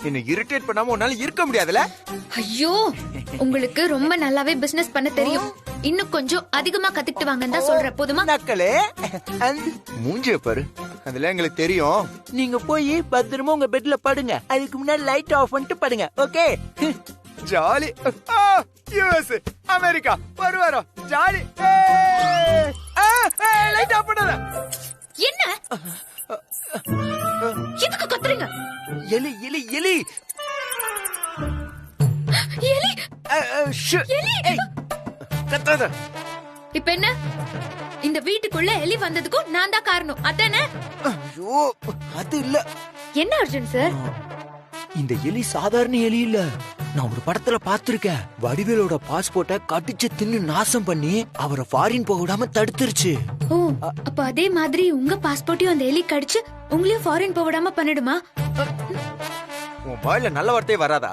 என்ன இரிட்டேட் பண்ணாம உன்னால இருக்க முடியாதுல? ஐயோ, உங்களுக்கு ரொம்ப நல்லாவே பிசினஸ் பண்ண தெரியும். இன்னும் கொஞ்சம் அதிகமா கத்துக்கிட்டு வாங்கன்னு தான் சொல்றேன். போதுமா? நக்கலே மூஞ்சிய பாரு, அதெல்லாம் எங்களுக்கு தெரியும். நீங்க போய் பத்திரமா உங்க பெட்ல படுங்க. அதுக்கு முன்னாடி லைட் ஆஃப் பண்ணிட்டு படுங்க. ஓகே? ஜாலி. யுஎஸ், அமெரிக்கா வருவாரோ ஜாலி. லைட் ஆஃப் பண்ணாத. என்ன எதுக்கு கத்துறீங்க? எலி எலி எலி எலி எலி கத்தாத. இப்ப என்ன? இந்த வீட்டுக்குள்ள எலி வந்ததுக்கும் நான் தான் காரணம், அதானே? ஐயோ, அது இல்ல. என்ன அர்ஜுன் சார்? இந்த எலி சாதாரண எலி இல்ல. நான் ஒரு படத்துல பாத்திருக்கேன். வடிவேலோட பாஸ்போர்ட்டை கடிச்சு தின்னு நாசம் பண்ணி அவரை ஃபாரின் போக விடாம தடுத்துருச்சு. ஓ, அப்ப அதே மாதிரி உங்க பாஸ்போர்ட்டையும் அந்த எலி கடிச்சு உங்களையும் ஃபாரின் போக விடாம பண்ணிடுமா? உன் வாயில நல்ல வார்த்தையே வராதா?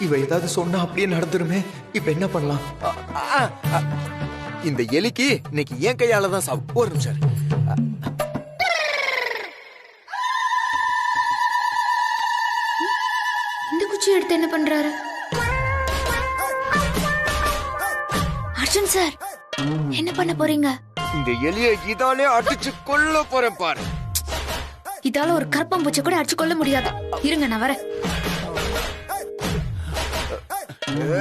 இவ ஏதாவது சொன்னா அப்படியே நடந்துருமே. இப்ப என்ன பண்ணலாம்? இந்த எலிக்கு இன்னைக்கு என் கையால தான் சாவு. ஒரு நிமிஷம். இந்த குச்சி எடுத்து என்ன பண்றாரு அர்ஜுன் சார்? என்ன பண்ண போறீங்க? இந்த எலியை இதாலே அடிச்சு கொல்ல போறேன் பாரு. இதால ஒரு கற்பம்பூச்சி கூட அடிச்சு கொள்ள முடியாது. இருங்க, நான் வரேன்.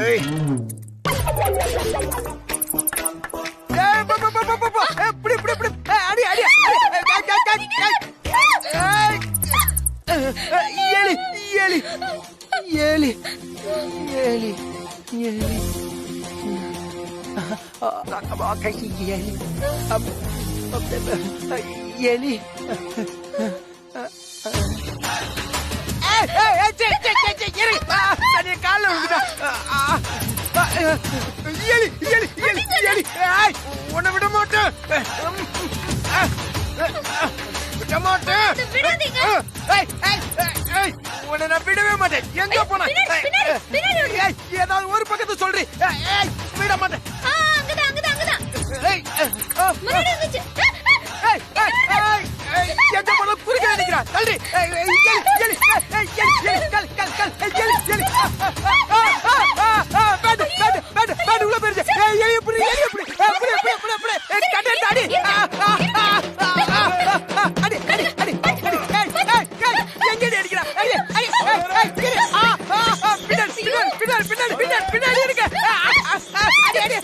ஏய். ஏய், பா பா பா பா பா. புடி புடி புடி. அடி அடி. எலி எலி எலி எலி எலி. எலி கால எலி எலி எலி எலி. உன்னை விட மாட்டேன், விட மாட்டேன். உன்னை நான் விடவே மாட்டேன். எங்க போன? ஏதாவது ஒரு பக்கத்து சொல்றேன். விட மாட்டேன். எங்க போன புரிக்க நினைக்கிறான். தள்ளி. உள்ள போயிருச்சு. எலி புடி எலி புடி புடி புடி புடி புடி. கட்டை அடி. அடி அடி அடி அடி. எங்க அடிக்கிறா? பின்னாடி இருக்க. அடி அடி.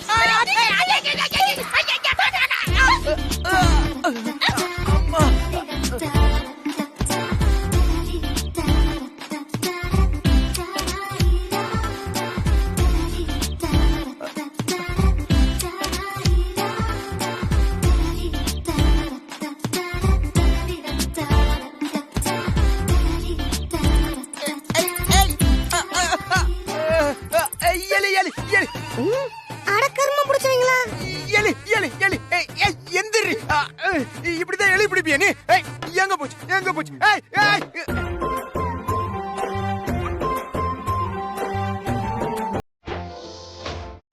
இப்படிதான் எலி பிடிப்பிய நீ? எங்க போச்சு எங்க போச்சு?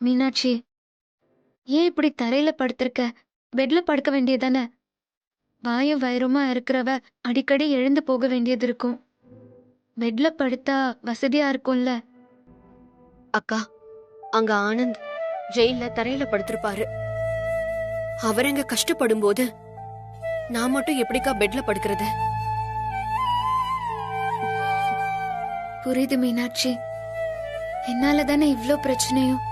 மீனாட்சி, ஏன் இப்படி தரையில படுத்திருக்க? பெட்ல படுக்க வேண்டியதானே? வாயும் வயிறுமா இருக்கிறவ அடிக்கடி எழுந்து போக வேண்டியது இருக்கும். பெட்ல படுத்தா வசதியா இருக்கும்ல. அக்கா, அங்க ஆனந்த் ஜெயில தரையில படுத்திருப்பாரு. அவர் எங்க கஷ்டப்படும் போது நான் மட்டும் எப்படிக்கா பெட்ல படுக்கிறது? புரியுது மீனாட்சி, என்னால தானே இவ்ளோ பிரச்சனையும்.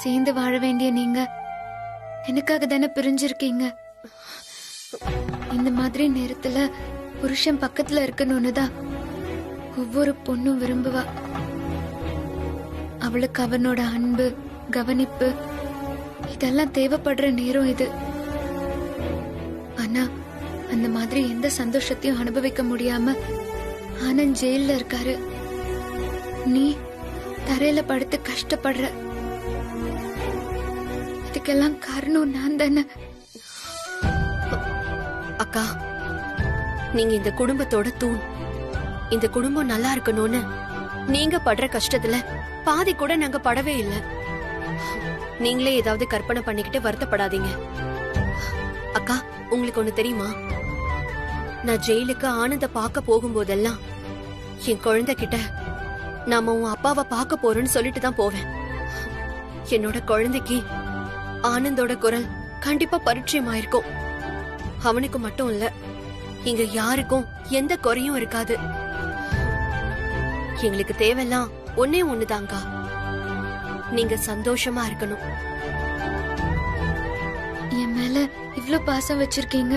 சேர்ந்து வாழ வேண்டிய நீங்க எனக்காக தானே பிரிஞ்சிருக்கீங்க. இந்த மாதிரி நேரத்துல புருஷன் பக்கத்துல இருக்கணும்னு தான் ஒவ்வொரு பொண்ணும் விரும்புவா. அவளுக்கு அவனோட அன்பு, கவனிப்பு இதெல்லாம் தேவைப்படுற நேரம் இது. ஆனா அந்த மாதிரி எந்த சந்தோஷத்தையும் அனுபவிக்க முடியாம ஆனந்த் ஜெயில்ல இருக்காரு. நீ தரையில படுத்து கஷ்டப்படுற. இதுக்கெல்லாம் காரணம் நான் தானே. அக்கா, நீங்க இந்த குடும்பத்தோட தூண். இந்த குடும்பம் நல்லா இருக்கணும்னு நீங்க படுற கஷ்டத்துல பாதி கூட நாங்க படவே இல்லை. நீங்களே ஏதாவது கற்பனை பண்ணிக்கிட்டு வருத்தப்படாதீங்க. அக்கா, உங்களுக்கு ஒண்ணு தெரியுமா? நான் ஜெயிலுக்கு ஆனந்த பார்க்க போகும்போதெல்லாம் என் குழந்தை கிட்ட நாம உன் அப்பாவை பார்க்க போறோம்னு சொல்லிட்டு தான் போவேன். என்னோட குழந்தைக்கு ஆனந்தோட குரல் கண்டிப்பா பரிச்சயமாயிருக்கும். அவனுக்கு மட்டும் இல்ல, இங்க யாருக்கும் எந்த குறையும் இருக்காது. எங்களுக்கு தேவையெல்லாம் ஒன்னே ஒண்ணுதாங்கா, நீங்க சந்தோஷமா இருக்கணும். என் மேல இவ்ளோ பாசம் வச்சிருக்கீங்க.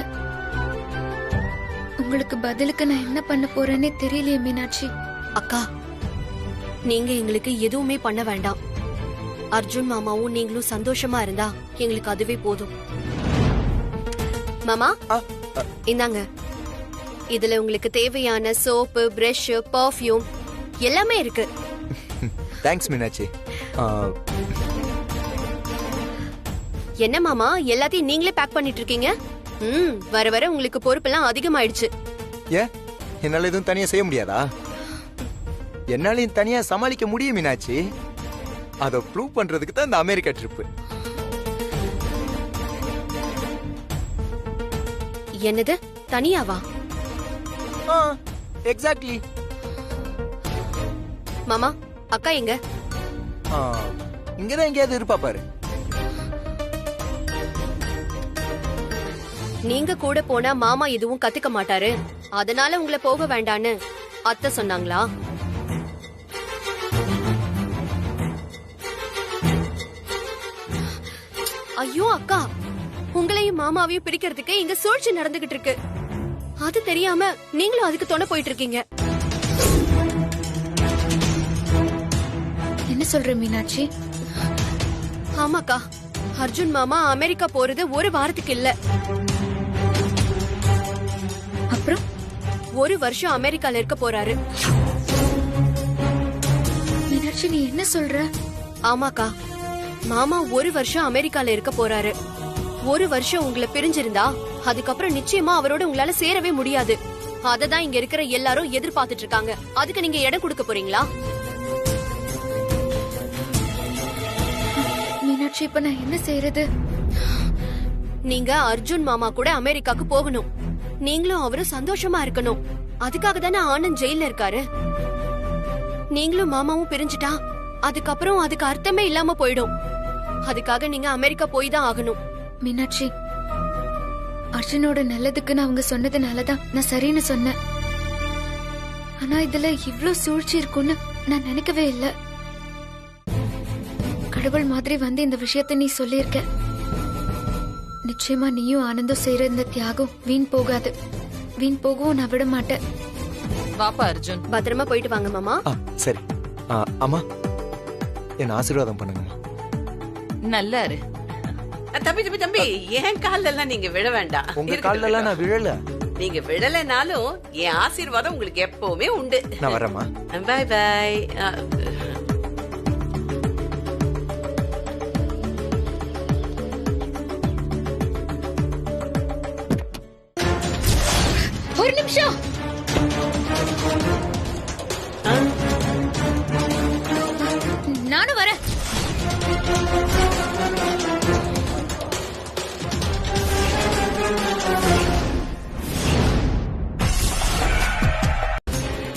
உங்களுக்கு பதிலுக்கு நான் என்ன பண்ண போறேன்னே தெரியலையே மீனாட்சி. அக்கா, நீங்க எங்களுக்கு எதுவுமே பண்ண வேண்டாம். அர்ஜுன் மாமாவும் நீங்களும் சந்தோஷமா இருந்தா எங்களுக்கு அதுவே போதும். மாமா, இந்தாங்க. இதுல உங்களுக்கு தேவையான சோப்பு, பிரஷ், பர்ஃப்யூம் எல்லாமே இருக்கு. தேங்க்ஸ் மீனாட்சி. என்ன மாமா, எல்லாத்தையும் நீங்களே பேக் பண்ணிட்டு இருக்கீங்க? வர வர உங்களுக்கு பொறுப்பெல்லாம் அதிகமாயிடுச்சு. ஏன், என்னால எதுவும் தனியா செய்ய முடியாதா? என்னாலையும் தனியா சமாளிக்க முடியும் மீனாட்சி. அதை ப்ரூவ் பண்றதுக்கு தான் இந்த அமெரிக்கா ட்ரிப். என்னது, தனியாவா? எக்ஸாக்ட்லி. மாமா, அக்கா எங்க? இங்கதான் எங்கேயாவது இருப்பா பாரு. நீங்க கூட போனா மாமா எதுவும் கத்துக்க மாட்டாரு, அதனால உங்களை போக வேண்டான்னு அத்தை சொன்னாங்களா? ஐயோ அக்கா, உங்களையும் மாமாவையும் பிரிக்கிறதுக்கு இங்க சூழ்ச்சி நடந்துகிட்டு இருக்கு. அது தெரியாம நீங்களும் அதுக்கு துணை போயிட்டு இருக்கீங்க. என்ன சொல்ற மீனாட்சி? ஆமாக்கா, அர்ஜுன் மாமா அமெரிக்கா போறது ஒரு வாரத்துக்கு இல்ல. அப்புறம் 1 வருஷம் அமெரிக்கால இருக்க போறாரு. மீனாட்சி, நீ என்ன சொல்ற? ஆமாக்கா, மாமா 1 வருஷம் அமெரிக்கால இருக்க போறாரு. 1 வருஷம் உங்களை பிரிஞ்சிருந்தா அதுக்கப்புறம் நிச்சயமா அவரோட உங்களால சேரவே முடியாது. அததான் இங்க இருக்கிற எல்லாரும் எதிர்பார்த்துட்டு இருக்காங்க. அதுக்கு நீங்க இடம் கொடுக்க போறீங்களா? மீனாட்சி, இப்ப நான் என்ன செய்யறது? நீங்க அர்ஜுன் மாமா கூட அமெரிக்காக்கு போகணும். நீங்களும் அவரும் சந்தோஷமா இருக்கணும். அதுக்காக தானே ஆனந்த் ஜெயில இருக்காரு. நீங்களும் மாமாவும் பிரிஞ்சுட்டா அதுக்கப்புறம் அதுக்கு அர்த்தமே இல்லாம போயிடும். அதுக்காக நீங்க அமெரிக்கா போய் தான் ஆகணும். மீனாட்சி, அர்ஜுனோட நல்லதுக்குன்னு அவங்க சொன்னதுனாலதான் நான் சரின்னு சொன்னேன். ஆனா இதுல இவ்ளோ சூழ்ச்சி இருக்குன்னு நான் நினைக்கவே இல்ல. கடவுள் மாதிரி வந்து இந்த விஷயத்த நீ சொல்லியிருக்க. நிச்சயமா நீயும் ஆனந்தம் செய்யற இந்த தியாகம் வீண் போகாது. வீண் போகவும் நான் விட மாட்டேன். வாப்பா அர்ஜுன். பத்திரமா போயிட்டு வாங்க மாமா. சரி. அம்மா, என்ன ஆசீர்வாதம் பண்ணுங்கம்மா. நல்லா இரு. தம்பி தம்பி தம்பி, என் கால்ல எல்லாம் நீங்க விழ வேண்டாம். உங்க கால்ல எல்லாம் நான் விழல. நீங்க விழலைனாலும் என் ஆசீர்வாதம் உங்களுக்கு எப்பவுமே உண்டு. நான் வரேம்மா. Bye bye. ஒரு நிமிஷம். நானும் வரேன்.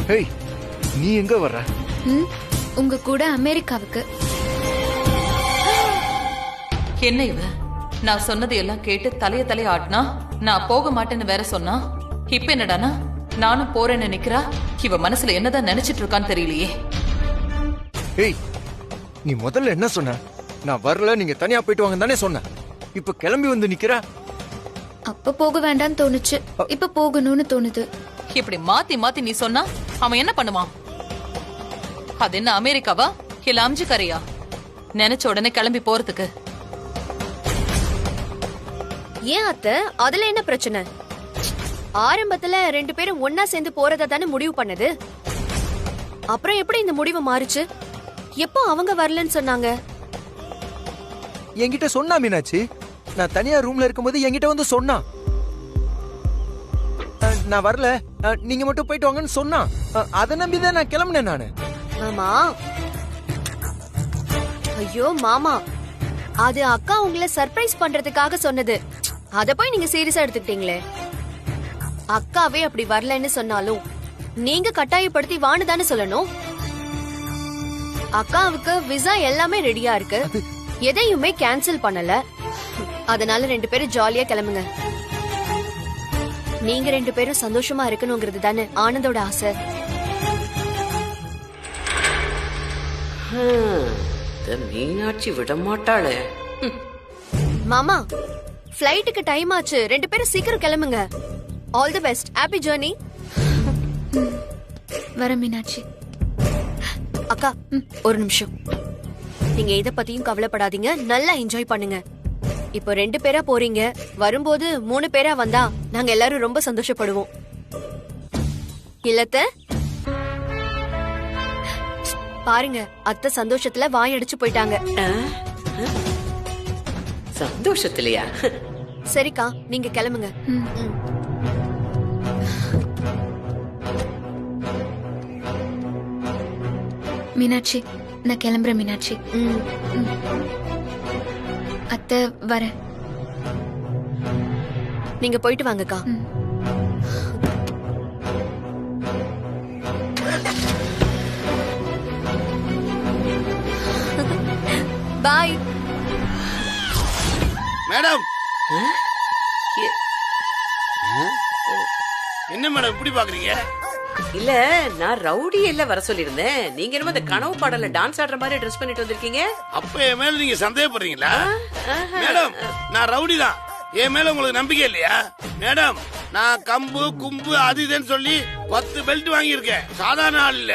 ஹேய், நீ எங்க வர்ற? உங்க கூட அமெரிக்காவுக்கு. என்ன இவ? நான் சொன்னது எல்லாம் கேட்டு தலைய ஆட்டினா, நான் போக மாட்டேன்னு வேற சொன்னா. இப்ப என்னடானா நானும் போறேன்னு நிக்கிறா. இவ மனசுல என்னதான் நினைச்சிட்டு இருக்கான்னு தெரியலையே. ஏய், நீ முதல்ல என்ன சொன்ன? நான் வரல, நீங்க தனியா போயிட்டு வாங்க தானே சொன்ன. இப்ப கிளம்பி வந்து நிக்கிற. அப்ப போக வேண்டாம்னு தோணுச்சு, இப்ப போகணும்னு தோணுது. இப்படி மாத்தி மாத்தி நீ சொன்னா அவன் என்ன பண்ணுவான்? அது என்ன அமெரிக்காவா இல்ல அம்ஜி கரையா? நினைச்ச உடனே கிளம்பி போறதுக்கு. ஏன் அத்தை, அதுல என்ன பிரச்சனை? ஆரம்பத்துல 2 பேரும் ஒன்னா சேர்ந்து போறதா தானே முடிவு பண்ணது. அப்புறம் எப்படி இந்த முடிவு மாறுச்சு? எப்போ அவங்க வரலன்னு சொன்னாங்க? என்கிட்ட சொன்னா மீனாட்சி. நான் தனியா ரூம்ல இருக்கும்போது என்கிட்ட வந்து சொன்னா. நான் வரல, நீங்க மட்டும் போயிட்டு வாங்கன்னு சொன்னா. அதை நம்பிதான் நான் கிளம்பினேன் நானு. மாமா, ஐயோ மாமா, அது அக்கா உங்களை சர்ப்ரைஸ் பண்றதுக்காக சொன்னது. அத போய் நீங்க சீரியஸா எடுத்துக்கிட்டீங்களே. அக்காவே அப்படி வரலன்னு சொன்னாலும் நீங்க கட்டாயப்படுத்தி வான்னு தானே சொல்லணும். அக்காவுக்கு விசா எல்லாமே ரெடியா இருக்கு, எதையுமே கேன்சல் பண்ணல. அதனால 2 பேரும் ஜாலியா கிளம்புங்க. நீங்க 2 பேரும் சந்தோஷமா இருக்கணுங்கிறது தானே ஆனந்தோட ஆசை. மீனாட்சி விட மாட்டாளே. மாமா, ஃப்ளைட்டுக்கு டைம் ஆச்சு, 2 பேரும் சீக்கிரம் கிளம்புங்க. All the best, happy journey. வர மீனாட்சி. அக்கா, ஒரு நிமிஷம். நீங்க இத பத்தியும் கவலைப்படாதீங்க, நல்லா என்ஜாய் பண்ணுங்க. இப்போ 2 பேரா போறீங்க, வரும்போது 3 பேரா வந்தா நாங்க எல்லாரும் ரொம்ப சந்தோஷப்படுவோம். இல்லத்த பாருங்க, அத்தை சந்தோஷத்துல வாயடிச்சு போயிட்டாங்க. சந்தோஷத்திலையா? சரிக்கா, நீங்க கிளம்புங்க. மீனாட்சி, நான் கிளம்புறேன் மீனாட்சி. அத்தை வர. நீங்க போயிட்டு வாங்கக்கா. பாய். மேடம், என்ன மேடம் இப்படி பாக்குறீங்க? இல்ல, நான் ரவுடி எல்லாம் வர சொல்லிருந்தேன். நீங்க என்னமோ அந்த கனவு பாடல டான்ஸ் ஆடுற மாதிரி ட்ரெஸ் பண்ணிட்டு வந்திருக்கீங்க. அப்ப என் மேல நீங்க சந்தேகப்படுறீங்களா? மேடம், நான் ரவுடி தான். என் மேல உங்களுக்கு நம்பிக்கை இல்லையா? மேடம், நான் கம்பு கும்பு அது இதுன்னு சொல்லி 10 பெல்ட் வாங்கியிருக்கேன். சாதாரண ஆள் இல்ல.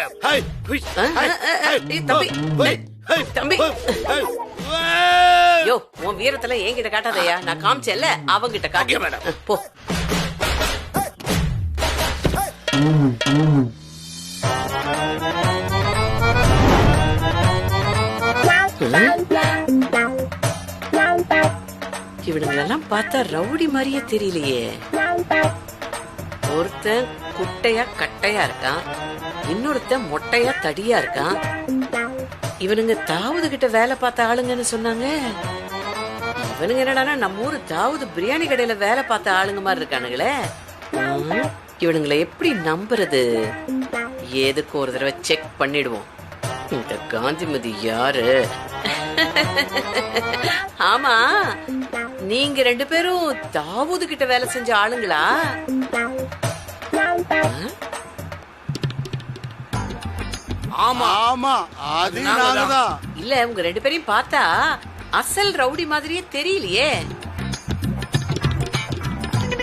தம்பி, யோ, உன் வீரத்துல என்கிட்ட காட்டாதயா. நான் காமிச்சேன்ல, அவங்கிட்ட காட்டிய. மேடம் போ. இவனுங்களெல்லாம் பார்த்தா ரவுடி மாதிரியே தெரியலையே. ஒருத்தன் குட்டையா கட்டையா இருக்கான், இன்னொருத்தன் மொட்டையா தடியா இருக்கான். இவனுங்க தாவூது கிட்ட வேலை பார்த்த ஆளுங்கன்னு சொன்னாங்க. இவனுங்க என்னடானா நம்ம ஊரு தாவூது பிரியாணி கடையில வேலை பார்த்த ஆளுங்க மாதிரி இருக்கானுங்களே. இவனுங்களை எப்படி நம்புறது? எதுக்கு ஒரு தடவை செக் பண்ணிடுவோம். இந்த காந்திமதி யாரு? ஆமா, நீங்க 2 பேரும் தாவூது கிட்ட வேலை செஞ்ச ஆளுங்களா? ஆமா ஆமா, அது நாங்கதான். இல்ல, உங்க 2 பேரையும் பார்த்தா அசல் ரவுடி மாதிரியே தெரியலையே.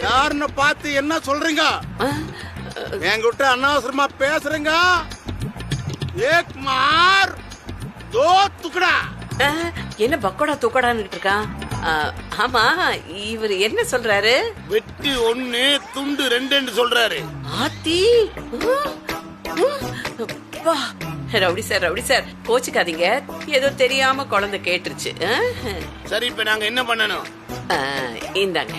யாருன்னு பார்த்து என்ன சொல்றீங்க? என்கிட்ட அனாவசரமா பேசுறீங்க. ஏக் மார் தோ துக்கடா. என்ன பக்கோடா துக்கடான்னு இருக்கான்? ஆமா, இவர் என்ன சொல்றாரு? வெட்டி 1 துண்டு 2 சொல்றாரு. ஆத்தி, ரவுடி சார், ரவுடி சார், கோச்சுக்காதீங்க. ஏதோ தெரியாம குழந்தை கேட்டுருச்சு. சரி, இப்ப நாங்க என்ன பண்ணணும்? இந்தாங்க.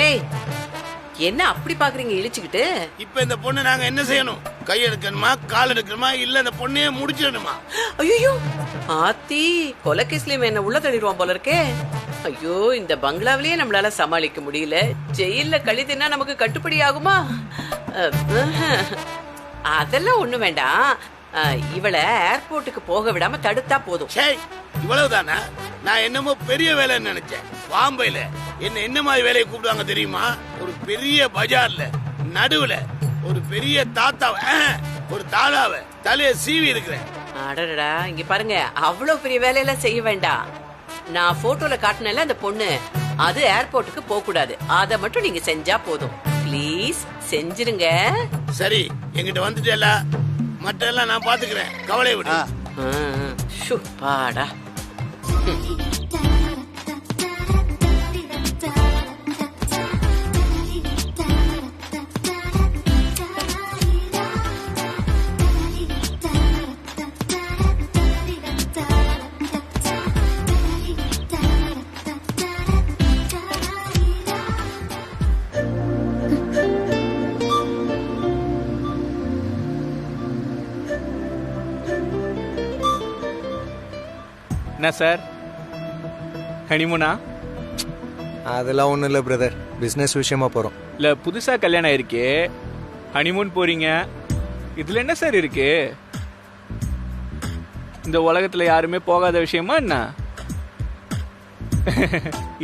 ஏய், என்ன அப்படி பாக்குறீங்க இழிச்சுக்கிட்டு? இப்ப இந்த பொண்ணு நாங்க என்ன செய்யணும்? கை எடுக்கணுமா, கால் எடுக்கணுமா, இல்ல இந்த பொண்ணையே முடிச்சிடணுமா? ஐயோ, ஆத்தி, கொலைகேஸ்லயும் என்ன உள்ள தள்ளிடுவான் போல இருக்கே. ஐயோ, இந்த பங்களாவிலேயே நம்மளால சமாளிக்க முடியல. ஜெயில கழித்துனா நமக்கு கட்டுப்படி ஆகுமா? அதெல்லாம் ஒண்ணு வேண்டாம். இவளை ஏர்போர்ட்டுக்கு போக விடாம தடுத்தா போதும். இவ்வளவுதானா? நான் என்னமோ பெரிய வேலைன்னு நினைச்சேன். பாம்பேல என்ன மாதிரி வேலையை கூப்பிடுவாங்க தெரியுமா? ஒரு பெரிய பஜார்ல நடுவுல ஒரு பெரிய தாத்தாவை, ஒரு தாதாவை தலைய சீவி இருக்கிறேன். அடடா, இங்க பாருங்க, அவ்வளவு பெரிய வேலையெல்லாம் செய்ய வேண்டாம். நான் போட்டோல காட்டினல அந்த பொண்ணு, அது ஏர்போர்ட்டுக்கு போக கூடாது. அத மட்டும் நீங்க செஞ்சா போதும். ப்ளீஸ் செஞ்சிருங்க. சரி, என்கிட்ட வந்துட்டேல, மற்ற எல்லாம் நான் பாத்துக்கிறேன், கவலை விடு. பாடா. என்ன சார் ஹனிமூனா? அதெல்லாம் ஒண்ணும் இல்ல பிரதர், பிசினஸ் விஷயமா போறோம். இல்ல புதுசா கல்யாணம் ஆயிருக்கே, ஹனிமூன் போறீங்க, இதுல என்ன சார் இருக்கு? இந்த உலகத்துல யாருமே போகாத விஷயமா என்ன?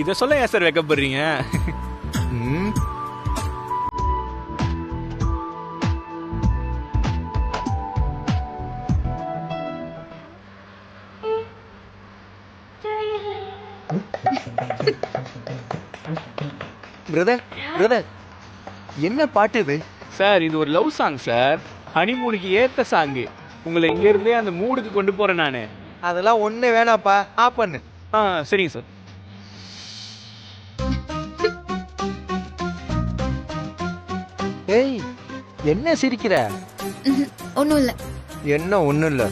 இத சொல்ல ஏன் சார் வெக்கப்படுறீங்க? ம், பிரதர் பிரதர் என்ன பாட்டு இது? சார் இது ஒரு லவ் சாங் சார், ஹனிமூனுக்கு ஏத்த சாங். உங்களை இங்க இருந்தே அந்த மூடுக்கு கொண்டு போறேன் நானு. அதெல்லாம் ஒண்ணு வேணாப்பா, ஆஃப் பண்ணு. சரிங்க சார். ஏய், என்ன சிரிக்கிற? ஒன்றும் இல்லை. என்ன ஒண்ணும் இல்ல,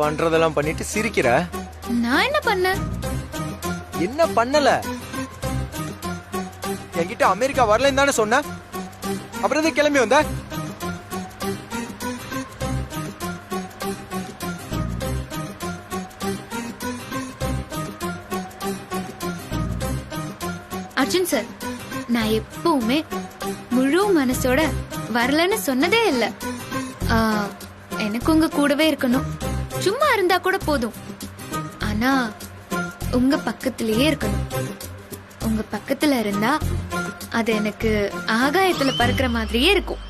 பண்றதெல்லாம் பண்ணிட்டு சிரிக்கிற? நான் என்ன பண்ணேன்? என்ன பண்ணல? என்கிட்ட அமெரிக்கா வரலன்னு தானே சொன்ன, அப்புறம் எதுக்கு கிளம்பி வந்த? அர்ஜுன் சார், நான் எப்பவுமே முழு மனசோட வரலன்னு சொன்னதே இல்லை. எனக்கு உங்க கூடவே இருக்கணும், சும்மா இருந்தா கூட போதும். ஆனா உங்க பக்கத்திலேயே இருக்கணும். உங்க பக்கத்துல இருந்தா அது எனக்கு ஆகாயத்துல பறக்கிற மாதிரியே இருக்கும்.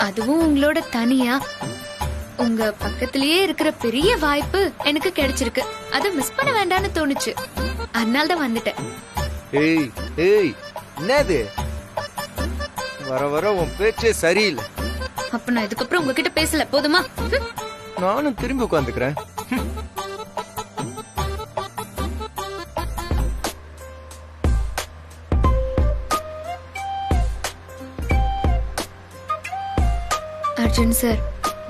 அதுவும் உங்களோட தனியா உங்க பக்கத்திலேயே இருக்கிற பெரிய வாய்ப்பு எனக்கு கிடைச்சிருக்கு. அதை மிஸ் பண்ண வேண்டாம்னு தோணுச்சு, அதனால தான் வந்துட்டேன். ஏய் ஏய், என்னது? வர வர உன் பேச்சே சரியில்லை. அப்ப நான் இதுக்கப்புறம் உங்ககிட்ட பேசல, போதுமா? நானும் திரும்பி உட்காந்துக்கிறேன். அர்ஜுன் சார்,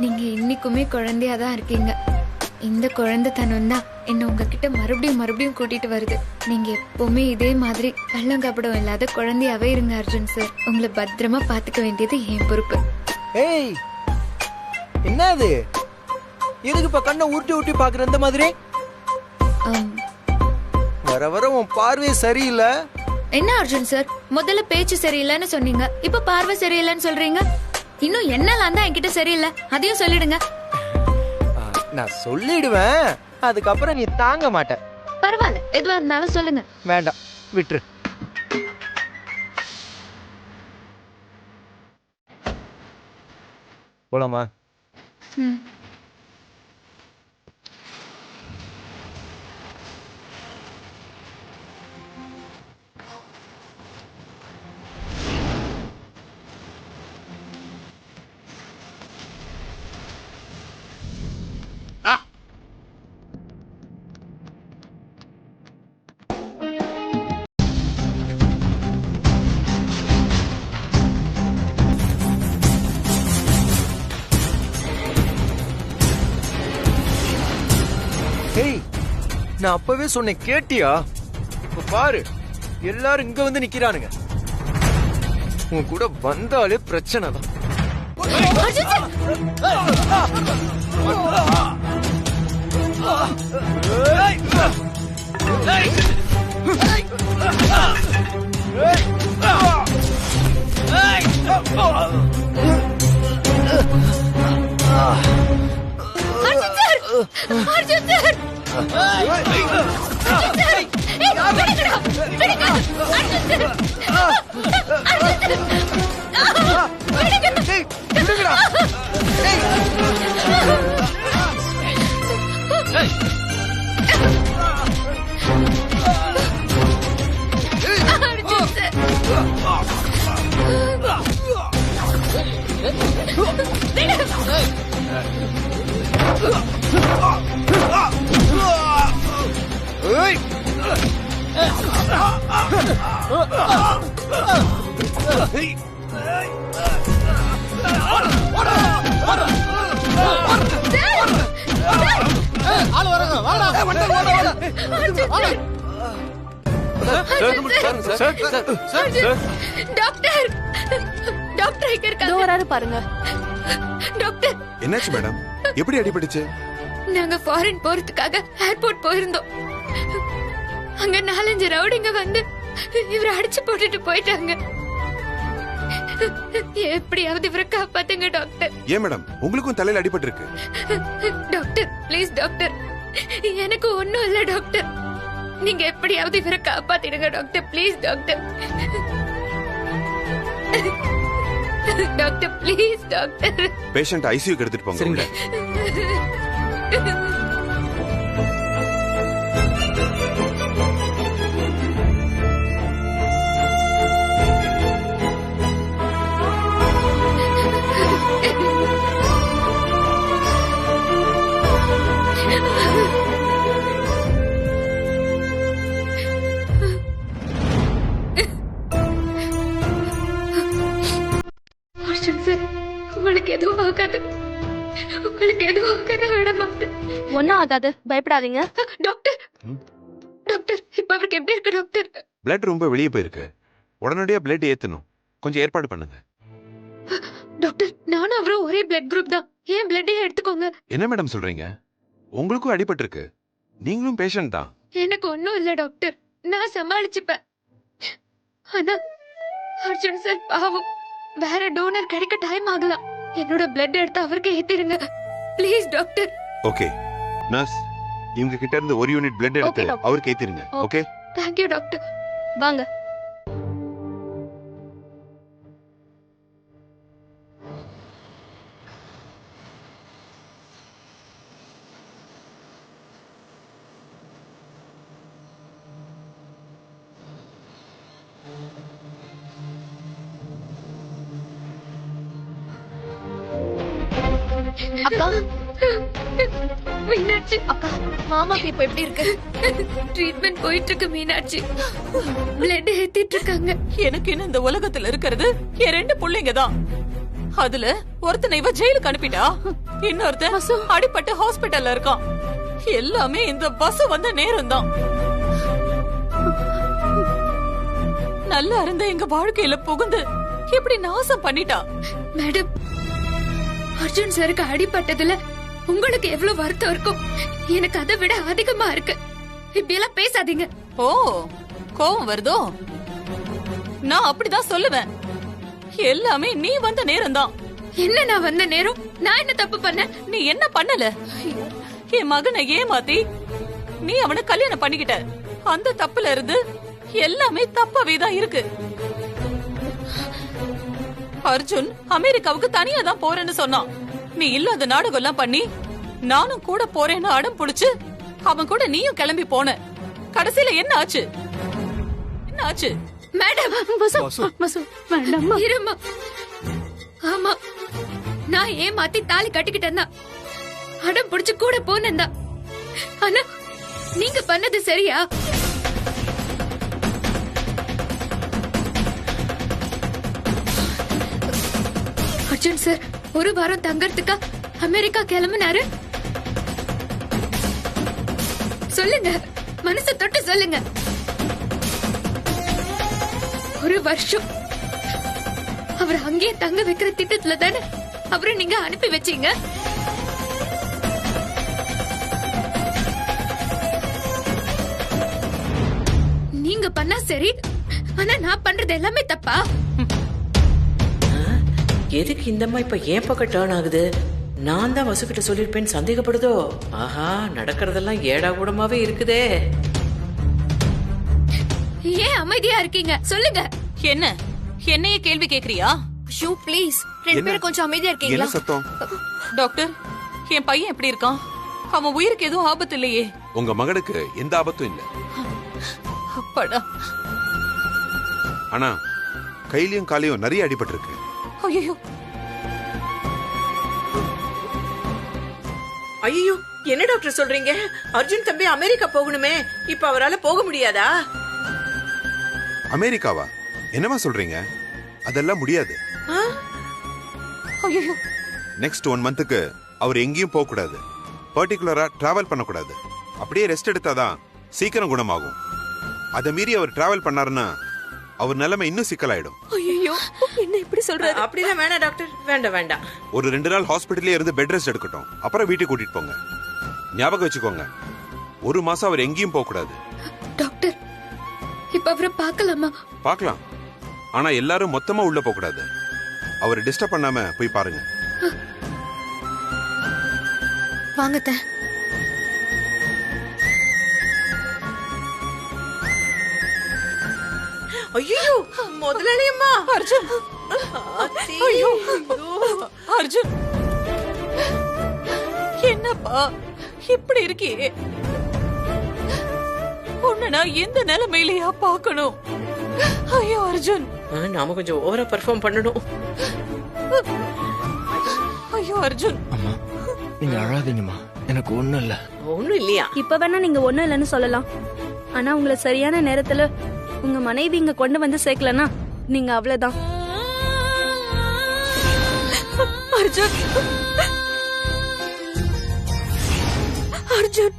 நீங்க இன்னைக்குமே குழந்தையா தான் இருக்கீங்க. இந்த குழந்தைத்தனம் தான் என்ன உங்ககிட்ட மறுபடியும் மறுபடியும் கூட்டிட்டு வருது. நீங்க எப்பவுமே இதே மாதிரி கள்ளங்கப்படம் இல்லாத குழந்தையாவே இருங்க அர்ஜுன் சார். உங்களை பத்திரமா பாத்துக்க வேண்டியது என் பொறுப்பு. ஏய், என்னது? எதுக்கு இப்ப கண்ணை ஊட்டி ஊட்டி பாக்குற இந்த மாதிரி? வர வர உன் பார்வை சரியில்லை. என்ன அர்ஜுன் சார், முதல்ல பேச்சு சரியில்லைன்னு சொன்னீங்க, இப்ப பார்வை சரியில்லைன்னு சொல்றீங்க. இன்னும் என்னலாம் தான் என்கிட்ட சரியில்லை, அதையும் சொல்லிடுங்க. நான் சொல்லிடுவேன், அதுக்கப்புறம் நீ தாங்க மாட்ட. பரவாயில்ல, எதுவா இருந்தாலும் சொல்லுங்க. வேண்டாம், விட்டுரு. போலாமா? ஏய், நான் அப்பவே சொன்னேன், கேட்டியா? இப்ப பாரு, எல்லாரும் இங்க வந்து நிக்கிறானுங்க. உன் கூட வந்தாலே பிரச்சனை தான். அர்ஜுன் சார், டாக்டர், டாக்டர் இங்க இருக்காங்க. தூராரு பாருங்க. டாக்டர், என்னாச்சு மேடம்? எப்படி அடிபட்டுச்சு? நாங்க ஃபாரின் போறதுக்காக ஏர்போர்ட் போயிருந்தோம். அங்க 4-5 ரவுடிங்க வந்து இவரை அடிச்சு போட்டுட்டு போயிட்டாங்க. எப்படியாவது இவரை காப்பாத்துங்க டாக்டர். ஏன் மேடம், உங்களுக்கும் தலையில அடிபட்டு இருக்கு? டாக்டர் ப்ளீஸ் டாக்டர், எனக்கு ஒண்ணும் இல்ல டாக்டர். நீங்க எப்படியாவது இவரை காப்பாத்திடுங்க doctor, please doctor. Doctor please doctor. Patient ஐசியூக்கு எடுத்துட்டு போங்க. சரிங்க. உங்களுக்கு எதுவும் ஆகாது, உங்களுக்கு எதுவும் ஆகாது, விட மாட்டேன். ஒன்னும் ஆகாது, பயப்படாதீங்க. டாக்டர் டாக்டர் இப்ப அவருக்கு எப்படி இருக்கு டாக்டர்? பிளட் ரொம்ப வெளியே போயிருக்கு. உடனடியா பிளட் ஏத்தணும். கொஞ்சம் ஏற்பாடு பண்ணுங்க. டாக்டர் நானும் அவரும் ஒரே பிளட் குரூப் தான், ஏன் பிளட்டே எடுத்துக்கோங்க. என்ன மேடம் சொல்றீங்க? உங்களுக்கும் அடிபட்டு இருக்கு, நீங்களும் பேஷண்ட் தான். எனக்கு ஒண்ணும் இல்ல டாக்டர், நான் சமாளிச்சுப்பேன். ஆனா அர்ஜுன் சார் பாவம், வேற டோனர் கிடைக்க டைம் ஆகலாம். என்னோட பிளட் எடுத்து அவருக்கு ஏத்திடுங்க ப்ளீஸ் டாக்டர். ஓகே நர்ஸ், இவங்க கிட்ட இருந்து 1 யூனிட் பிளட் எடுத்து Okay, doctor. அவருக்கு ஏத்திருங்க. Okay thank you doctor. வாங்க. அக்கா மீனாட்சி அக்கா, மாமாக்கு இப்ப எப்படி இருக்கு? ட்ரீட்மெண்ட் போயிட்டு இருக்கு மீனாட்சி, பிளட் ஏத்திட்டு இருக்காங்க. எனக்கு இன்னும் இந்த உலகத்துல இருக்கிறது என் 2 பிள்ளைங்க தான். அதுல ஒருத்தனை இவ ஜெயிலுக்கு அனுப்பிட்டா, இன்னொருத்தன் அடிபட்டு ஹாஸ்பிட்டல்ல இருக்கான். எல்லாமே இந்த பஸ் வந்த நேரம் தான். நல்லா இருந்த எங்க வாழ்க்கையில புகுந்து இப்படி நாசம் பண்ணிட்டா. மேடம், அர்ஜுன் சாருக்கு அடிபட்டதுல உங்களுக்கு எவ்வளவு வருத்தம் இருக்கும், எனக்கு அதை விட அதிகமா இருக்கு. இப்படி எல்லாம் பேசாதீங்க. ஓ, கோவம் வருதோ? நான் அப்படிதான் சொல்லுவேன். எல்லாமே நீ வந்த நேரம் தான். என்ன நான் வந்த நேரம்? நான் என்ன தப்பு பண்ணேன்? நீ என்ன பண்ணல? என் மகனை ஏமாத்தி நீ அவனை கல்யாணம் பண்ணிக்கிட்ட. அந்த தப்புல இருந்து எல்லாமே தப்பாவே தான் இருக்கு. அர்ஜுன் அமெரிக்காவுக்கு தனியா தான் போறேன்னு சொன்னான். நீ இல்லாத நாடகம் எல்லாம் பண்ணி நானும் கூட போறேன்னு அடம் புடிச்சு அவன் கூட நீயும் கிளம்பி போன. கடைசியில என்ன ஆச்சு? என்ன ஆச்சு? மேடம் இருமா. ஆமா, நான் ஏமாத்தி தாலி கட்டிக்கிட்டேன் தான், அடம் புடிச்சு கூட போனேன் தான். ஆனா நீங்க பண்ணது சரியா? அர்ஜுன் சார் 1 வாரம் தங்கறதுக்கா அமெரிக்கா கிளம்பினாரு. சொல்லுங்க, மனசை தொட்டு சொல்லுங்க. 1 வருஷம் அவர் அங்கேயே தங்க வைக்கிற திட்டத்துல தானே அவரை நீங்க அனுப்பி வச்சீங்க. நீங்க பண்ணா சரி, ஆனா நான் பண்றது எல்லாமே தப்பா? எதுக்கு இந்த அம்மா இப்ப ஏன் பக்கம் டேர்ன் ஆகுது? நான் தான் வசுக்கிட்ட சொல்லிருப்பேன்னு சந்தேகப்படுதோ? ஆஹா, நடக்கிறதெல்லாம் ஏடா கூடமாவே இருக்குதே. ஏன் அமைதியா இருக்கீங்க? சொல்லுங்க. என்ன என்னைய கேள்வி கேக்குறியா? ஷூ ப்ளீஸ், 2 பேரும் கொஞ்சம் அமைதியா என்ன இருக்கீங்களா? சத்தம்? டாக்டர், என் பையன் எப்படி இருக்கான்? அவன் உயிருக்கு எதுவும் ஆபத்து இல்லையே? உங்க மகனுக்கு எந்த ஆபத்தும் இல்ல. அப்பாடா. ஆனா கையிலயும் காலையும் நிறைய அடிபட்டு இருக்கு. ஐயோ, ஐயோ, என்ன டாக்டர் சொல்றீங்க? அர்ஜுன் தம்பி அமெரிக்கா போகணுமே, இப்ப அவரால போக முடியாதா? அமெரிக்காவா? என்னமா சொல்றீங்க? அதெல்லாம் முடியாது. ஐயோ, நெக்ஸ்ட் 1 மந்த்துக்கு அவர் எங்கேயும் போக கூடாது. பர்டிகுலரா டிராவல் பண்ணக்கூடாது. அப்படியே ரெஸ்ட் எடுத்தாதான் சீக்கிரம் குணமாகும். அதை மீறி அவர் டிராவல் பண்ணாருன்னா அவர் நிலைமை இன்னும் சிக்கலாயிடும். ஐயோ, என்ன இப்படி சொல்றாரு? அப்படிலாம் வேணாம் டாக்டர், வேண்டாம் வேண்டாம். ஒரு 2 நாள் ஹாஸ்பிட்டல்லே இருந்து பெட் ரெஸ்ட் எடுக்கட்டும், அப்புறம் வீட்டுக்கு கூட்டிட்டு போங்க. ஞாபகம் வச்சுக்கோங்க, 1 மாசம் அவர் எங்கேயும் போக கூடாது. டாக்டர், இப்ப அவரை பார்க்கலாமா? பார்க்கலாம், ஆனா எல்லாரும் மொத்தமா உள்ள போக கூடாது. அவரை டிஸ்டர்ப் பண்ணாம போய் பாருங்க. வாங்க அத்தை. ஐயோ முதலாளியம்மா. அர்ஜுன், ஐயோ அர்ஜுன், என்னப்பா இப்படி இருக்கியே? உன்னை நான் எந்த நிலைமையிலயா பார்க்கணும்? ஐயோ அர்ஜுன், நாம கொஞ்சம் ஓவரா பெர்ஃபார்ம் பண்ணணும். ஐயோ அர்ஜுன். அம்மா, நீங்க அழாதீங்கம்மா, எனக்கு ஒண்ணும் இல்ல. ஒண்ணும் இல்லையா? இப்ப வேணா நீங்க ஒண்ணும் இல்லைன்னு சொல்லலாம். ஆனா உங்களை சரியான நேரத்துல உங்க மனைவி இங்க கொண்டு வந்து சேர்க்கலனா நீங்க அவ்வளவுதான். அர்ஜுன், அர்ஜுன்,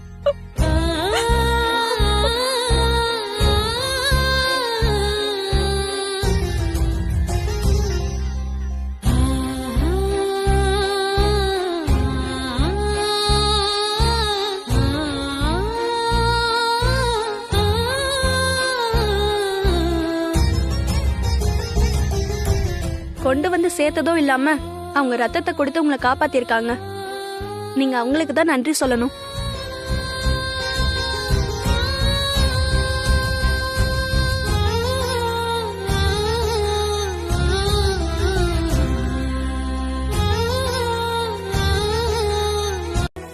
கொண்டு வந்து சேர்த்ததும் இல்லாம அவங்க ரத்தத்தை கொடுத்து உங்களை காப்பாத்திருக்காங்க. நீங்க அவங்களுக்கு தான் நன்றி சொல்லணும்.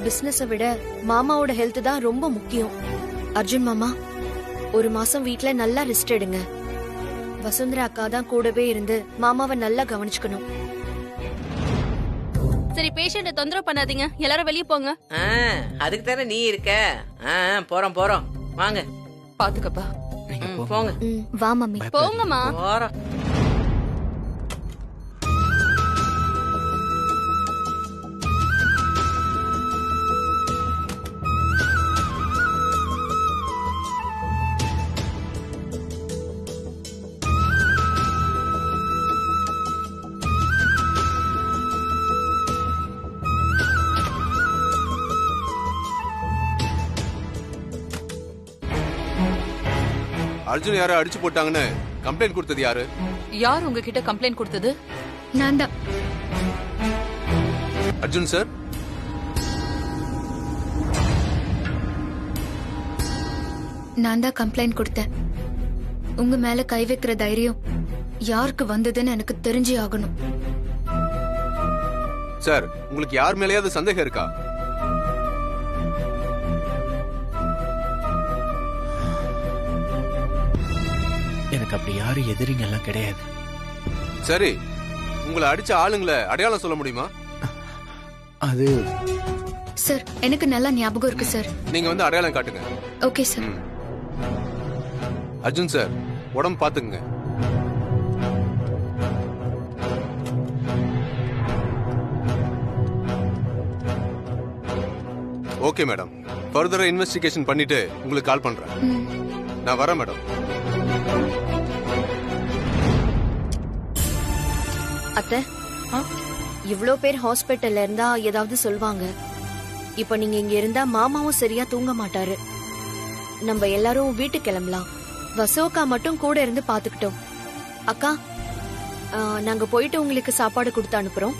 பிசினஸை விட மாமாவோட ஹெல்த் தான் ரொம்ப முக்கியம். அர்ஜுன் மாமா, 1 மாசம் வீட்ல நல்லா ரெஸ்ட் எடுங்க. வசுந்தரா அக்கா தான் கூடவே இருந்து மாமாவை நல்லா கவனிச்சுக்கணும். சரி, பேஷண்ட தொந்தரவு பண்ணாதீங்க, எல்லாரும் வெளியே போங்க. அதுக்கு தானே நீ இருக்க. போறோம் போறோம், வாங்க. பாத்துக்கப்பா. போங்க. வா மம்மி. போங்கம்மா. போறோம். அர்ஜுன் யாரோ அடிச்சு போட்டாங்கன்னு கம்ப்ளைண்ட் கொடுத்தது யாரு? யார் உங்ககிட்ட கம்ப்ளைண்ட் கொடுத்தது? நான் தான். அர்ஜுன் சார், நான் தான் கம்ப்ளைண்ட் கொடுத்தேன். உங்க மேல கை வைக்கிற தைரியம் யாருக்கு வந்ததுன்னு எனக்கு தெரிஞ்சே ஆகணும். சார் உங்களுக்கு யார் மேலேயாவது சந்தேகம் இருக்கா? எனக்கு அப்படி யாரும் எதிரிங்க எல்லாம் கிடையாது. சரி, உங்களை அடிச்ச ஆளுங்களை அடையாளம் சொல்ல முடியுமா? அது சார், எனக்கு நல்லா ஞாபகம் இருக்கு சார். நீங்க வந்து அடையாளம் காட்டுங்க. Okay sir. அர்ஜுன் சார், உடம்பு பாத்துக்குங்க. ஓகே மேடம், ஃபர்தரா இன்வெஸ்டிகேஷன் பண்ணிட்டு உங்களுக்கு கால் பண்றேன். நான் வரேன் மேடம். அத்தை, இவ்ளோ பேர் ஹாஸ்பிட்டல்ல இருந்தா ஏதாவது சொல்வாங்க. இப்ப நீங்க இங்க இருந்தா மாமாவும் சரியா தூங்க மாட்டாரு. நம்ம எல்லாரும் வீட்டுக்கு கிளம்பலாம். வசோக்கா மட்டும் கூட இருந்து பாத்துக்கிட்டோம். அக்கா, நாங்க போயிட்டு உங்களுக்கு சாப்பாடு கொடுத்து அனுப்புறோம்.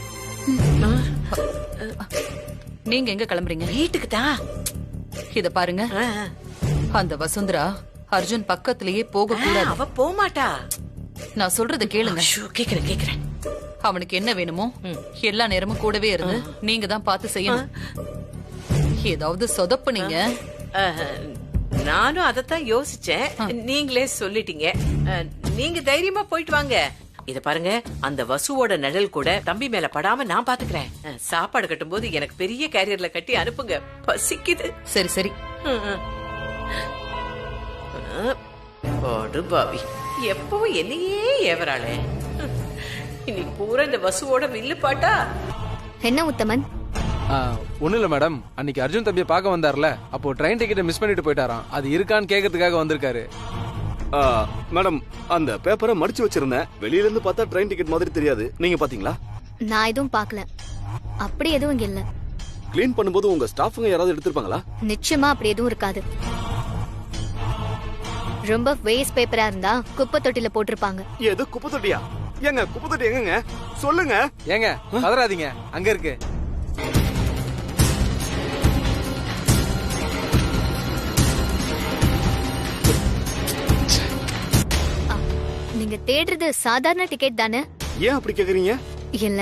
நீங்க எங்க கிளம்புறீங்க? வீட்டுக்கு தான். இத பாருங்க, அந்த வசுந்தரா அர்ஜுன் பக்கத்திலேயே போக கூடாது. அவ போக மாட்டா. நான் சொல்றத கேளுங்க. கேக்குறேன். அவனுக்கு என்ன வேணுமோ எல்லா நேரமும் கூடவே இருந்து நீங்க தான் பார்த்து செய்யணும். ஏதாவது சொதப்புனீங்க. நானும் அதத்தான் யோசிச்சேன். நீங்களே சொல்லிட்டீங்க. நீங்க தைரியமா போயிட்டு வாங்க. இத பாருங்க, அந்த வசுவோட நிழல் கூட தம்பி மேல படாம நான் பாத்துக்கிறேன். சாப்பாடு கட்டும் போது எனக்கு பெரிய கேரியர்ல கட்டி அனுப்புங்க, பசிக்குது. சரி சரி. பாவி, எப்பவும் என்னையே ஏவராளே. இன்னைக்கு பூரா இந்த வசுவோட வில்லு பாட்டா. என்ன உத்தமன்? ஒண்ணு இல்ல மேடம், அன்னைக்கு அர்ஜுன் தம்பியை பார்க்க வந்தார்ல, அப்போ ட்ரெயின் டிக்கெட்டை மிஸ் பண்ணிட்டு போயிட்டாராம். அது இருக்கான்னு கேட்கறதுக்காக வந்திருக்காரு. மேடம், அந்த பேப்பரை மடிச்சு வச்சிருந்தேன். வெளியில இருந்து பார்த்தா ட்ரெயின் டிக்கெட் மாதிரி தெரியாது. நீங்க பாத்தீங்களா? நான் எதுவும் பார்க்கல. அப்படி எதுவும் இங்க இல்ல. க்ளீன் பண்ணும்போது உங்க ஸ்டாஃப்ங்க யாராவது எடுத்திருப்பாங்களா? நிச்சயமா அப்படி எதுவும் இருக்காது. ரொம்ப வேஸ்ட் பேப்பரா இருந்தா குப்பை தொட்டில போட்டிருப்பாங்க. எது குப்பை தொட்டியா? ஏங்க குப்பை தொட்டி எங்கங்க? சொல்லுங்க. ஏங்க கதறாதீங்க, அங்க இருக்கு. நீங்க தேடுறது சாதாரண டிக்கெட் தானே? ஏன் அப்படி கேக்குறீங்க? இல்ல,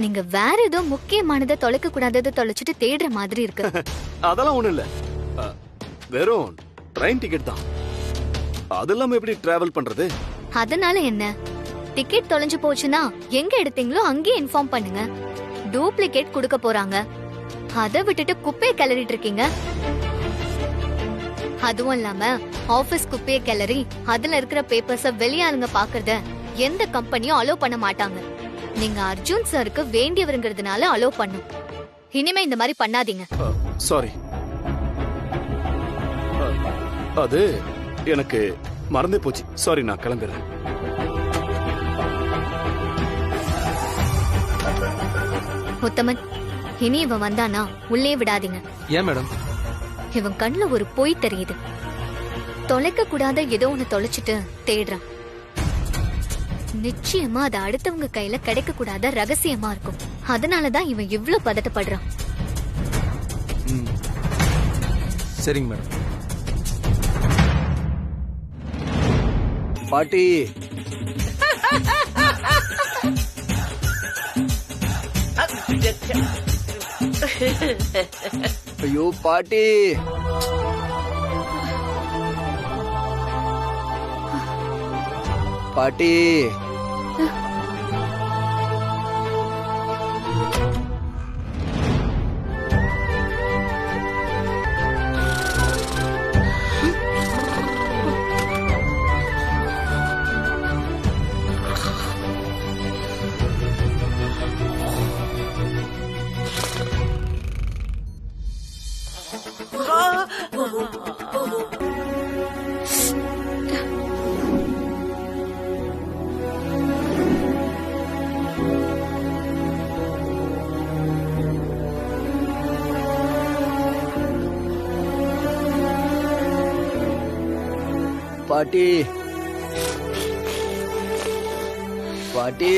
நீங்க வேற ஏதோ முக்கியமானதை தொலைக்க கூடாததை தொலைச்சிட்டு தேடுற மாதிரி இருக்கு. அதெல்லாம் ஒண்ணும் இல்ல. வெறும் ட்ரெயின் டிக்கெட் தான். அதெல்லாம் எப்படி டிராவல் பண்றது? அதனால என்ன? டிக்கெட் தொலைஞ்சு போச்சுன்னா எங்க எடுத்தீங்களோ அங்கேயே இன்ஃபார்ம் பண்ணுங்க. டூப்ளிகேட் கொடுக்க போறாங்க. அதை விட்டுட்டு குப்பையை கிளறிட்டு இருக்கீங்க. அதுவும் இல்லாம ஆபீஸ் குப்பையை கிளறி அதுல இருக்கிற பேப்பர்ஸ வெளியாளுங்க பாக்குறத எந்த கம்பெனியும் அலோவ் பண்ண மாட்டாங்க. நீங்க அர்ஜுன் சாருக்கு வேண்டியவருங்கிறதுனால அலோவ் பண்ணும். இனிமே இந்த மாதிரி பண்ணாதீங்க. சாரி. அது எனக்கு மறந்தே போச்சு. சாரி, நான் கிளம்புறேன். உத்தமன், இனி இவன் வந்தானா உள்ளே விடாதீங்க. ஏன் மேடம்? இவன் கண்ணுல ஒரு பொய் தெரியுது. தொலைக்க கூடாத ஏதோ ஒண்ணு தொலைச்சிட்டு தேடுறான். நிச்சயமா அது அடுத்தவங்க கையில கிடைக்க கூடாத ரகசியமா இருக்கும். அதனாலதான் இவன் இவ்ளோ பதட்டப்படுறான். சரிங்க மேடம். பாட்டி, ஐயோ பாட்டி, பாட்டி, பாட்டி, பாட்டி,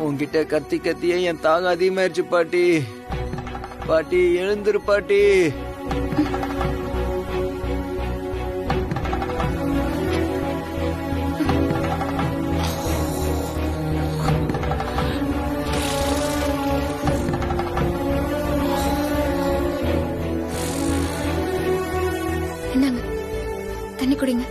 உன்கிட்ட கத்தி கத்தியே என் தாகம் அதிகமாயிருச்சு பாட்டி. பாட்டி எழுந்துரு பாட்டி. என்னங்க, தண்ணி குடிங்க.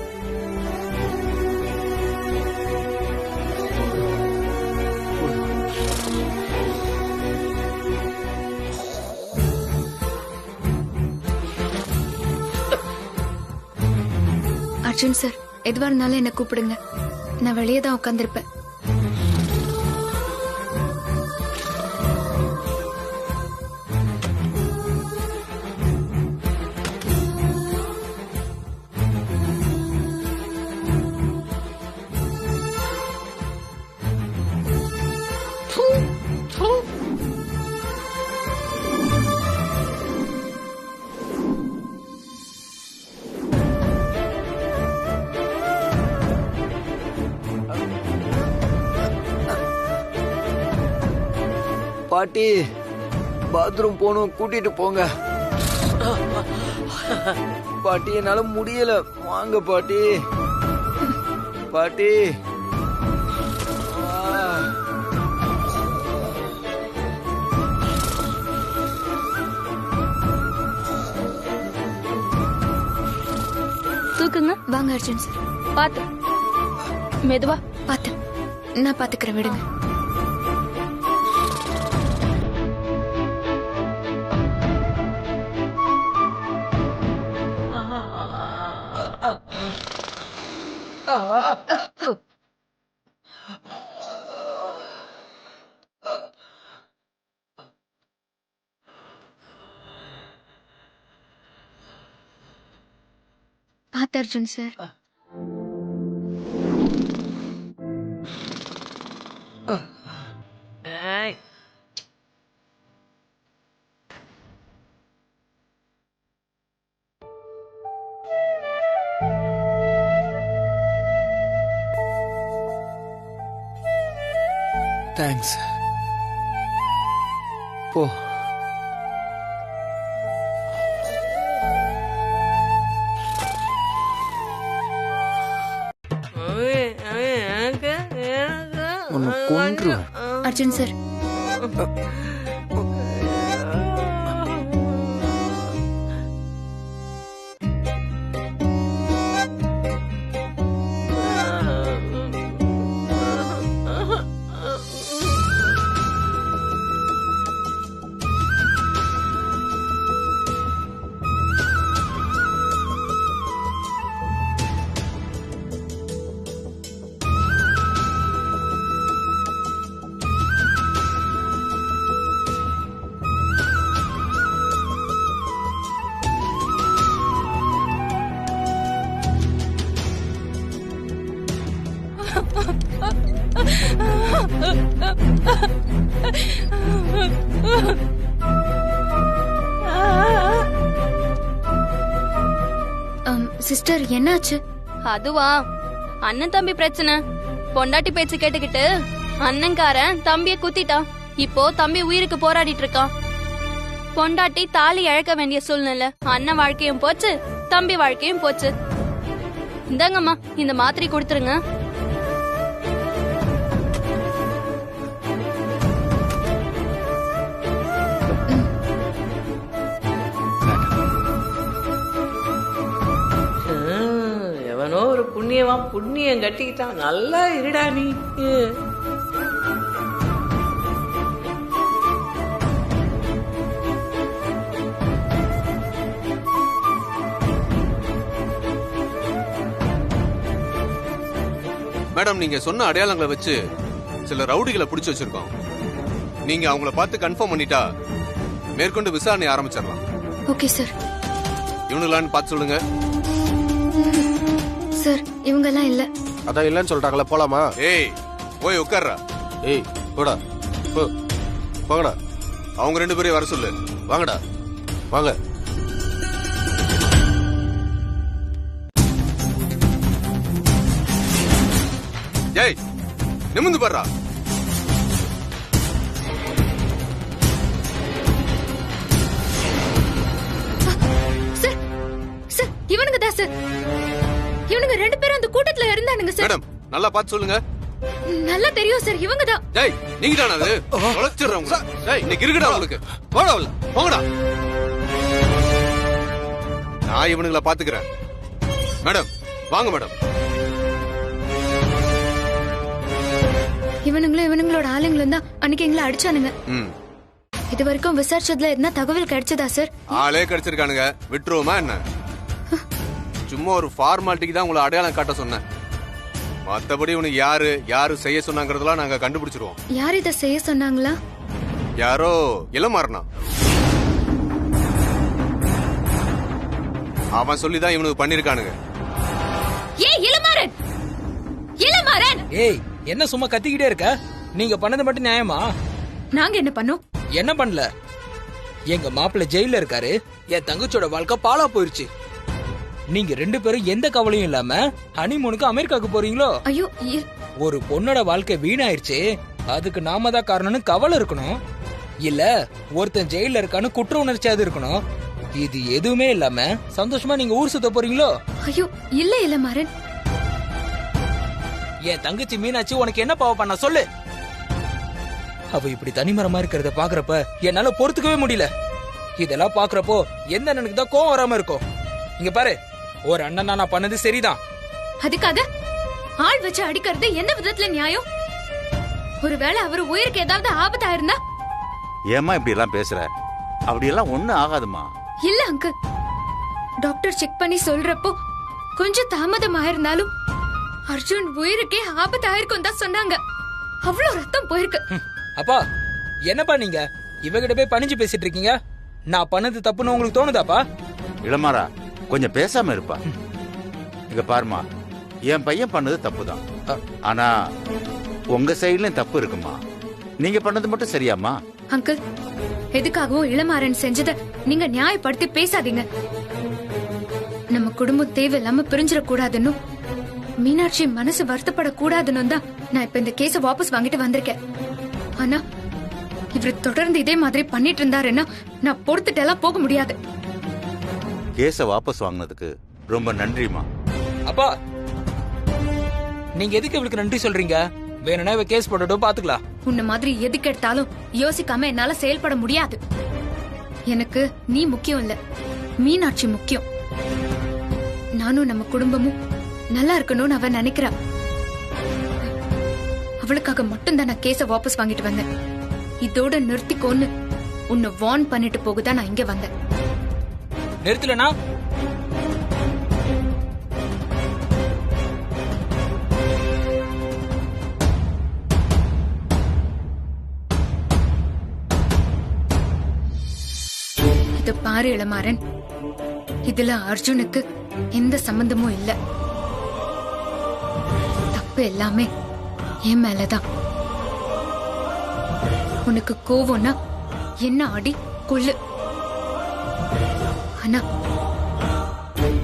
அர்ஜுன் சார், எதுவா இருந்தாலும் என்ன கூப்பிடுங்க. நான் வெளியே தான் உட்காந்துருப்பேன். பாட்டி, பாத்ரூம் போகணும், கூட்டிட்டு போங்க. பாட்டி, என்னால முடியல, வாங்க பாட்டி. பாட்டி, தூக்குங்க. வாங்க அர்ஜுன் சார். பாத்து, மெதுவா. பாத்து, நான் பாத்துக்கிறேன், விடுங்க. பாத்து அர்ஜுன் சார். தேங்க்ஸ். போ. உன்னை கொன்றுவேன். அர்ஜுன் சார், சிஸ்டர் என்னாச்சு? அதுவா, அண்ணன் தம்பி பிரச்சனை. பொண்டாட்டி பேச்சு கேட்டுக்கிட்டு அண்ணன்காரன் தம்பிய குத்திட்டான். இப்போ தம்பி உயிருக்கு போராடிட்டு இருக்கான். பொண்டாட்டி தாலி இழக்க வேண்டிய சூழ்நிலை. அண்ணன் வாழ்க்கையும் போச்சு, தம்பி வாழ்க்கையும் போச்சு. இந்தாங்கம்மா, இந்த மாத்திரை கொடுத்துருங்க. எவனோ ஒரு புண்ணியவான் புண்ணியம் கட்டிக்கிட்டான். நல்லா இருடா நீ. மேடம், நீங்க சொன்ன அடையாளங்களை வச்சு சில ரவுடிகளை பிடிச்சு வச்சிருக்கோம். நீங்க அவங்கள பார்த்து கன்ஃபார்ம் பண்ணிட்டா மேற்கொண்டு விசாரணை ஆரம்பிச்சிடலாம். Okay sir. இவனுங்களான்னு பார்த்து சொல்லுங்க. சார், இவங்க எல்லாம் இல்ல. அதான் இல்லன்னு சொல்றாங்களா, போலாமா? ஏய், போய் உட்கார்றா. ஏய், போடா, போங்கடா. அவங்க 2 பேரையும் வர சொல்லு. வாங்கடா, வாங்க. ஏய், நிமிர்ந்து பாருடா. சார், சார், இவனுங்க தான் சார். இவனுங்க 2 பேரும் அந்த கூட்டத்துல இருந்தானுங்க சார். மேடம், நல்லா பார்த்து சொல்லுங்க. நல்லா தெரியும் சார், இவங்க தான். டேய், நீங்க தான அது? உழைச்சிடுறவங்க. டேய், இன்னைக்கு இருக்குடா உங்களுக்கு. போடா உள்ள, போங்கடா. நான் இவனுங்கள பாத்துக்கிறேன். மேடம், வாங்க மேடம். இவனுங்களும் இவனுங்களோட ஆளுங்களும் தான் அன்னைக்கு எங்களை அடிச்சானுங்க. ம். இது வரைக்கும் விசாரிச்சதுல என்ன தகவல் கிடைச்சதா சார்? ஆளே கிடைச்சிருக்கானுங்க. விட்டுருவோமா என்ன? சும்மா ஒரு ஃபார்மாலிட்டிக்கு தான் உங்களை அடையாளம் காட்ட சொன்னேன். மத்தபடி உனக்கு யாரு செய்ய சொன்னாங்கறதெல்லாம் நாங்க கண்டுபிடிச்சிருவோம். யார் இத செய்ய சொன்னாங்களா? யாரோ இளமாறனா. அவன் சொல்லிதான் இவனுக்கு பண்ணிருக்கானுங்க. ஏய் இளமாறன், இளமாறன்! ஏய், என்ன சும்மா கத்திக்கிட்டே இருக்க? நீங்க பண்ணது மட்டும் நியாயமா? நாங்க என்ன பண்ணோம்? என்ன பண்ணல? எங்க மாப்பிள்ள ஜெயில இருக்காரு. என் தங்கச்சியோட வாழ்க்கை பாலா போயிருச்சு. நீங்க 2 பேரும் எந்த கவலையும் இல்லாம ஹனிமூனுக்கு அமெரிக்காக்கு போறீங்களோ? ஐயோ, ஒரு பொண்ணோட வாழ்க்கை வீணாயிருச்சு, அதுக்கு நாம தான் காரணம்னு கவலை இருக்கணும். இல்ல ஒருத்தன் ஜெயில இருக்கான்னு குற்ற உணர்ச்சியாவது இருக்கணும். இது எதுவுமே இல்லாம சந்தோஷமா நீங்க ஊர் சுத்த போறீங்களோ? ஐயோ இல்ல இளமாறன். என் தங்கச்சி மீனாட்சி உனக்கு என்ன பாவம் பண்ண சொல்லு. அவ இப்படி தனிமரமா இருக்கிறத பாக்குறப்ப என்னால பொறுத்துக்கவே முடியல. இதெல்லாம் பாக்குறப்போ எந்த அண்ணனுக்கு தான் கோவம் வராம இருக்கும். இங்க பாரு, ஒரு அண்ணன் நான் பண்ணது சரிதான். அதுக்காக ஆள் வச்சு அடிக்கிறது எந்த விதத்துல நியாயம்? ஒருவேளை அவர் உயிருக்கு ஏதாவது ஆபத்தா இருந்தா? ஏமா இப்படி எல்லாம் பேசுற? அப்படி எல்லாம் ஒண்ணும் ஆகாதுமா. இல்ல அங்கிள், டாக்டர் செக் பண்ணி சொல்றப்போ கொஞ்சம் தாமதம் ஆயிருந்தாலும் அர்ஜுன் உயிருக்கே ஆபத்து ஆயிருக்கும் தான் சொன்னாங்க. அவ்வளவு ரத்தம் போயிருக்கு. அப்பா என்னப்பா நீங்க இவகிட்ட போய் பணிஞ்சு பேசிட்டு இருக்கீங்க? நான் பண்ணது தப்புன்னு உங்களுக்கு தோணுதாப்பா? இளமாரா, கொஞ்சம் பேசாம இருப்பா. இங்க பாருமா, என் பையன் பண்ணது தப்புதான். ஆனா உங்க சைடுலயும் தப்பு இருக்குமா. நீங்க பண்ணது மட்டும் சரியாமா? அங்கிள், எதுக்காகவும் இளமாறன் செஞ்சத நீங்க நியாயப்படுத்தி பேசாதீங்க. நம்ம குடும்பம் தேவையில்லாம பிரிஞ்சிடக்கூடாதுன்னு, மீனாட்சி மனசு வருத்தப்படக்கூடாதுன்னு தான் நான் இப்ப இந்த கேஸ வாபஸ் வாங்கிட்டு வந்திருக்கேன். ஆனா இவர் தொடர்ந்து இதே மாதிரி பண்ணிட்டு இருந்தாருன்னா நான் பொறுத்துட்டெல்லாம் போக முடியாது. கேஸ வாபஸ் வாங்கினதுக்கு ரொம்ப நன்றிமா. அப்பா நீங்க எதுக்கு இவளுக்கு நன்றி சொல்றீங்க? வேணும்னா இவ கேஸ் போட்டுட்டும் பாத்துக்கலாம். உன்ன மாதிரி எதுக்கு எடுத்தாலும் யோசிக்காம என்னால செயல்பட முடியாது. எனக்கு நீ முக்கியம் இல்ல, மீனாட்சி முக்கியம். நானும் நம்ம குடும்பமும் நல்லா இருக்கணும்னு அவ நினைக்கிறா. அவளுக்காக மட்டும்தான் நான் கேஸ வாபஸ் வாங்கிட்டு வந்தேன். இதோட நிறுத்திக்கோன்னு உன்னை வார்ன் பண்ணிட்டு போகுதான் நான் இங்க வந்தேன். நிறுத்தலனா இத பாரு இளமாறன், இதுல அர்ஜுனுக்கு எந்த சம்பந்தமும் இல்ல. தப்பு எல்லாமே என் மேலதான். உனக்கு கோவம்னா என்ன அடி கொள்ளு. ஆனா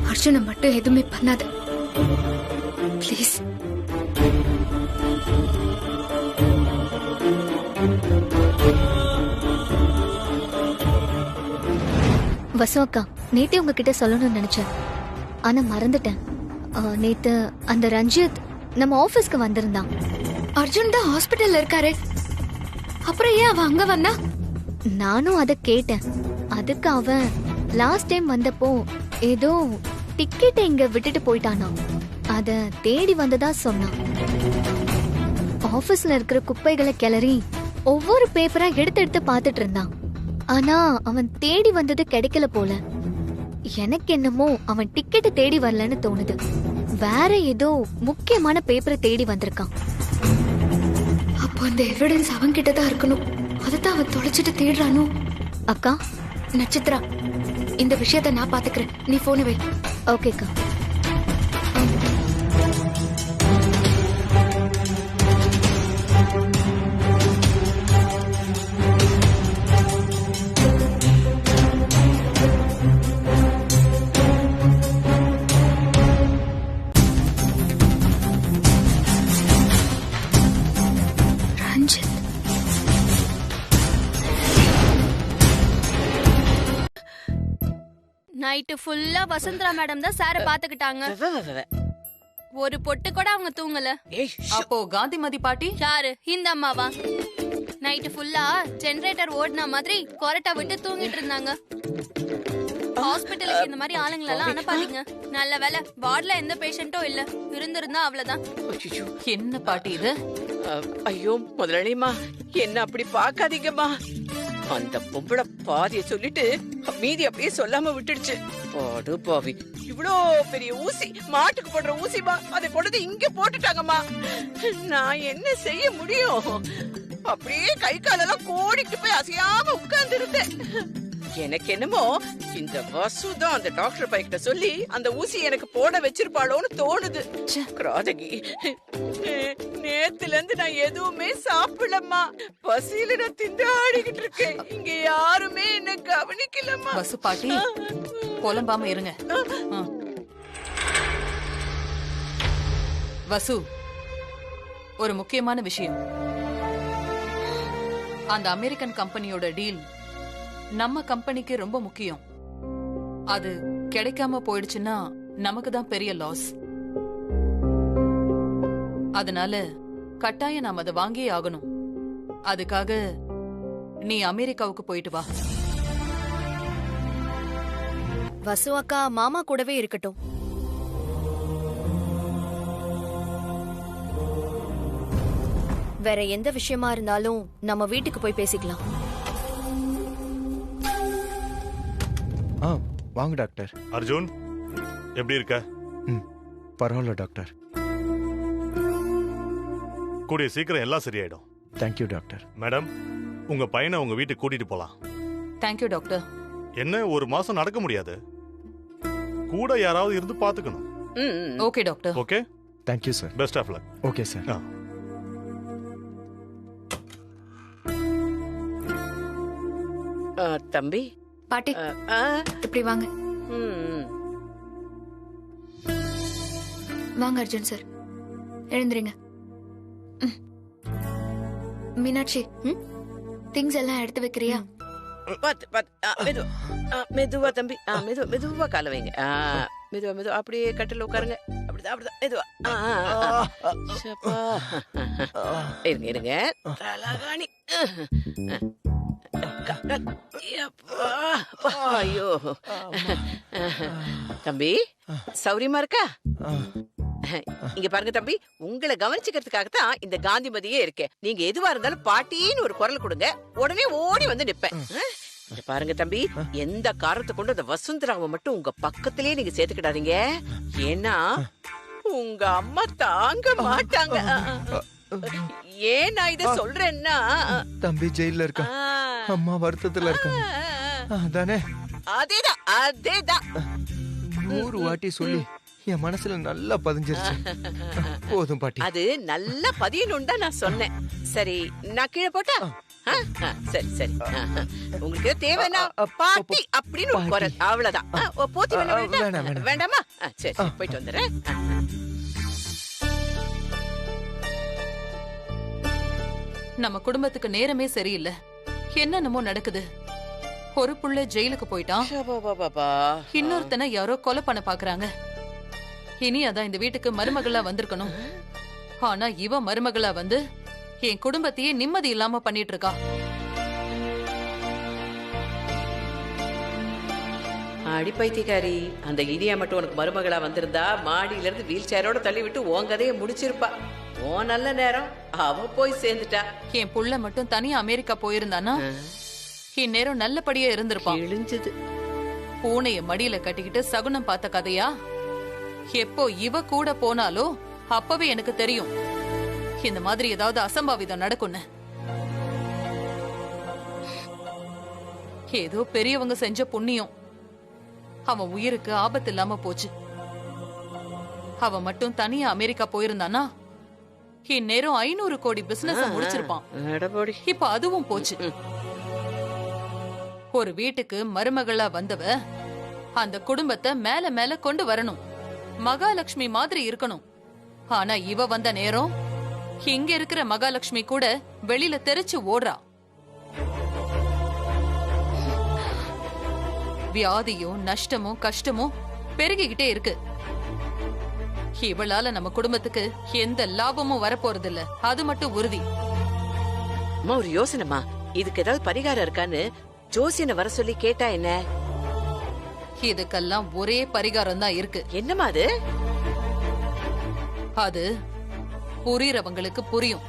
அர்ஜுனை மட்டும் எதுவுமே பண்ணாத ப்ளீஸ். வசு அக்கா, நேத்தே உங்ககிட்ட சொல்லணும்னு நினைச்சேன், ஆனா மறந்துட்டேன். நேத்து அந்த ரஞ்சித் நம்ம ஆபீஸ்க்கு வந்திருந்தான். அர்ஜுன் தான் ஹாஸ்பிட்டல்ல இருக்காரு, அப்புறம் ஏன் அவன் அங்க வந்தா? நானும் அத கேட்டேன். அதுக்கு அவன் லாஸ்ட் டைம் வந்தப்போ ஏதோ டிக்கெட் இங்க விட்டுட்டு போயிட்டானா, அத தேடி வந்ததா சொன்னான். ஆபீஸ்ல இருக்கிற குப்பைகளை கிளறி ஒவ்வொரு பேப்பரா எடுத்து எடுத்து பாத்துட்டு இருந்தான். ஆனா அவன் தேடி வந்தது கிடைக்கல போல. எனக்கு என்னமோ அவன் டிக்கெட் தேடி வரலன்னு தோணுது. வேற ஏதோ முக்கியமான பேப்பரை தேடி வந்திருக்கான். அப்போ அந்த எவிடன்ஸ் அவன் கிட்டதான் இருக்கணும். அதைத்தான் அவன் தொலைச்சிட்டு தேடுறானோ. அக்கா நட்சத்திரா, இந்த விஷயத்த நான் பாத்துக்கிறேன், நீ போன வை. ஓகேக்கா. நைட்டு ஃபுல்லா வசுந்தரா மேடம் தான் சார பாத்துக்கிட்டாங்க. ஒரு பொட்டு கூட அவங்க தூங்கல. அப்போ காந்திமதி பாட்டி யாரு? இந்த அம்மாவா? நைட்டு ஃபுல்லா ஜெனரேட்டர் ஓடின மாதிரி கொரட்டை விட்டு தூங்கிட்டு இருந்தாங்க. ஹாஸ்பிட்டலுக்கு இந்த மாதிரி ஆளுங்களை எல்லாம் அனுப்பாதீங்க. நல்ல வேலை வார்டுல எந்த பேஷண்ட்டும் இல்ல. இருந்திருந்தா அவ்வளவுதான். என்ன பாட்டி இது? ஐயோ முதலாளிமா, என்ன அப்படி பாக்காதீங்கம்மா. அந்த பொம்பளை பாதிய சொல்லிட்டு மீதி அப்படியே சொல்லாம விட்டுடுச்சு. பாடு பாவி, இவ்வளோ பெரிய ஊசி, மாட்டுக்கு போடுற ஊசிமா, அதை கொண்டு இங்க போட்டுட்டாங்கம்மா. நான் என்ன செய்ய முடியும்? அப்படியே கை காலெல்லாம் கோடிட்டு போய் அசையாம உட்கார்ந்து இருந்தேன். எனக்கு என்னமோ இந்த வசுதான் அந்த டாக்டர் பைக்கிட்ட சொல்லி அந்த ஊசி எனக்கு போட வச்சிருப்பாளோன்னு தோணுது. கிராதகி, நேத்துல இருந்து நான் எதுவுமே சாப்பிடலம்மா. பசியில நான் திண்டாடிக்கிட்டு இருக்கேன். இங்க யாருமே என்ன கவனிக்கலம்மா. வசு பாட்டி புலம்பாம இருங்க. வசு, ஒரு முக்கியமான விஷயம். அந்த அமெரிக்கன் கம்பெனியோட டீல் நம்ம கம்பெனிக்கு ரொம்ப முக்கியம். அது கிடைக்காம போயிடுச்சுன்னா நமக்கு தான் பெரிய லாஸ். அதனால கட்டாயம் நாம அதை வாங்கியே ஆகணும். அதுக்காக நீ அமெரிக்காவுக்கு போயிட்டு வா. வசு அக்கா மாமா கூடவே இருக்கட்டும். வேற எந்த விஷயமா இருந்தாலும் நம்ம வீட்டுக்கு போய் பேசிக்கலாம். வாங்க டாக்டர். அர்ஜுன், எப்படி இருக்க? பரவாயில்ல டாக்டர். கூடிய சீக்கிரம் எல்லாம் சரியாயிடும். Thank you doctor. மேடம், உங்க பையனை உங்க வீட்டுக்கு கூட்டிட்டு போலாம். Thank you doctor. என்ன, ஒரு மாசம் நடக்க முடியாது, கூட யாராவது இருந்து பாத்துக்கணும். Okay doctor. Okay, thank you sir. Best of luck. Okay sir. தம்பி. பாட்டி இப்படி வாங்க. வாங்க அர்ஜுன் சார், எழுந்துருங்க. மீனாட்சி திங்ஸ் எல்லாம் எடுத்து வைக்கிறியா? பாத்து பாத்து மெதுவா தம்பி, மெதுவா கால வைங்க. மெதுவா அப்படியே கட்டில உட்காருங்க. அப்படிதான் மெதுவா. இருங்க தலகாணி. ஐயோ தம்பி, சௌரியமா இருக்கா? இங்க பாருங்க தம்பி, உங்களை கவனிச்சுக்கிறதுக்காகத்தான் இந்த காந்திமதியே இருக்கேன். நீங்க எதுவா இருந்தாலும் பாட்டின்னு ஒரு குரல் கொடுங்க, உடனே ஓடி வந்து நிப்பேன். இங்க பாருங்க தம்பி, எந்த காரணத்தை கொண்டு அந்த வசுந்தராவை மட்டும் உங்க பக்கத்திலேயே நீங்க சேர்த்துக்கிடாதீங்க. ஏன்னா உங்க அம்மா தாங்க மாட்டாங்க. ஏன் நான் இத சொல்றேன்னா, தம்பி ஜெயில இருக்கா, அம்மா வருத்தத்துல இருக்காங்க. அதானே? அதேதான் 100 வாட்டி சொல்லி என் மனசுல நல்லா பதிஞ்சிருச்சு. போதும் பாட்டி. அது நல்லா பதியணும்னு தான் நான் சொன்னேன். சரி, நான் கீழே போட்டா? சரி. உங்களுக்கு தேவைன்னா பாட்டி அப்படின்னு ஒரு குரல், அவ்வளவுதான். போத்தி வேண்டாமா? சரி, போயிட்டு வந்துடுறேன். நம்ம குடும்பத்துக்கு நேரமே சரியில்லை. என்னென்னமோ நடக்குது. ஒரு புள்ள ஜெயிலுக்கு போயிட்டான், இன்னொருத்தனை யாரோ கொலை பண்ண பாக்குறாங்க. இனி அதான் இந்த வீட்டுக்கு மருமகளா வந்திருக்கணும். ஆனா இவ மருமகளா வந்து என் குடும்பத்தையே நிம்மதி இல்லாம பண்ணிட்டு இருக்கா. அடி பைத்தியக்காரி, அந்த இனியா மட்டும் உனக்கு மருமகளா வந்திருந்தா மாடியில இருந்து வீல் சேரோட தள்ளி விட்டு உன் கதையை முடிச்சிருப்பா. ஓ நல்ல நேரம் அவ போய் சேர்ந்துட்டா. என் புள்ள மட்டும் தனியா அமெரிக்கா போயிருந்தானா இந்நேரம் நல்லபடியா இருந்திருப்பான். இழிஞ்சது. பூனைய மடியில கட்டிக்கிட்டு சகுனம் பார்த்த கதையா? எப்போ இவ கூட போனாலோ அப்பவே எனக்கு தெரியும் இந்த மாதிரி ஏதாவது அசம்பாவிதம் நடக்கும்னு. ஏதோ பெரியவங்க செஞ்ச புண்ணியம் அவன் உயிருக்கு ஆபத்து இல்லாம போச்சு. அவன் மட்டும் தனியா அமெரிக்கா போயிருந்தானா இந்நேரம் 500 கோடி பிசினஸ் முடிச்சிருப்பான். இப்ப அதுவும் போச்சு. ஒரு வீட்டுக்கு மருமகளா வந்தவ அந்த குடும்பத்தை மேல மேல கொண்டு வரணும், மகாலட்சுமி மாதிரி இருக்கணும். ஆனா இவ வந்த நேரம் இங்க இருக்கிற மகாலட்சுமி கூட வெளியில தெரிச்சு ஓடுறா. வியாதியும் நஷ்டமும் கஷ்டமும் பெருகிக்கிட்டே இருக்கு. இவளால நம்ம குடும்பத்துக்கு எந்த லாபமும் வரப்போறது இல்ல, அது மட்டும் உறுதி. ஒரு யோசனைமா, இதுக்கு ஏதாவது பரிகாரம் இருக்கான்னு ஜோசியனை வர சொல்லி கேட்டா என்ன? இதுக்கெல்லாம் ஒரே பரிகாரம் தான் இருக்கு. என்னமா அது? அது புரியறவங்களுக்கு புரியும்.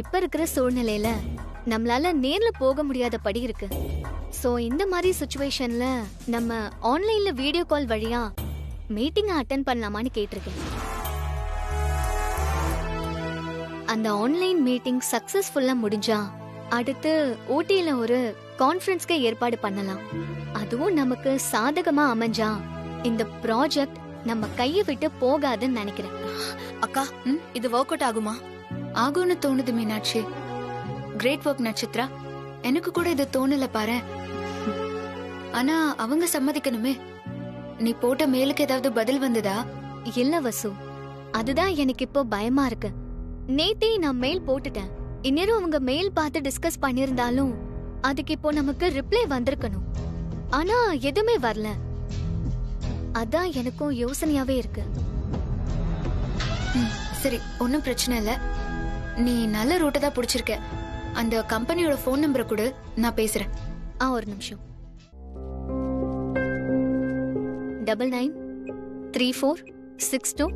இப்ப இருக்கிற சூழ்நிலையில நம்மளால நேர்ல போக முடியாத படி இருக்கு. சோ இந்த மாதிரி சிச்சுவேஷன்ல நம்ம ஆன்லைன்ல வீடியோ கால் வழியா மீட்டிங் அட்டெண்ட் பண்ணலாமான்னு கேட்டிருக்கேன். அந்த ஆன்லைன் மீட்டிங் சக்சஸ்ஃபுல்லா முடிஞ்சா அடுத்து ஊட்டியில ஒரு கான்ஃபரன்ஸ்க்கு ஏற்பாடு பண்ணலாம். அதுவும் நமக்கு சாதகமா அமைஞ்சா இந்த ப்ராஜெக்ட் நம்ம கையை விட்டு போகாதுன்னு நினைக்கிறேன். அக்கா, இது ஒர்க் அவுட் ஆகுமா? ஆகும்னு தோணுது மீனாட்சி. Great work Nakshatra. எனக்கு கூட இது தோணல பாரு. ஆனா அவங்க சம்மதிக்கணுமே. நீ போட்ட மெயிலுக்கு ஏதாவது பதில் வந்ததா? இல்ல வசு, அதுதான் எனக்கு இப்போ பயமா இருக்கு. நேத்தே நான் மெயில் போட்டுட்டேன். இந்நேரம் அவங்க மெயில் பார்த்து டிஸ்கஸ் பண்ணிருந்தாலும் அதுக்கு இப்போ நமக்கு ரிப்ளை வந்திருக்கணும். ஆனா எதுவுமே வரல. அதான் எனக்கும் யோசனையாவே இருக்கு. சரி, ஒன்னும் பிரச்சனை இல்ல. நீ நல்ல ரூட்டை தான் பிடிச்சிருக்க. அந்த கம்பெனியோட போன் நம்பரை கொடு, நான் பேசுறேன். ஒரு நிமிஷம். 993462.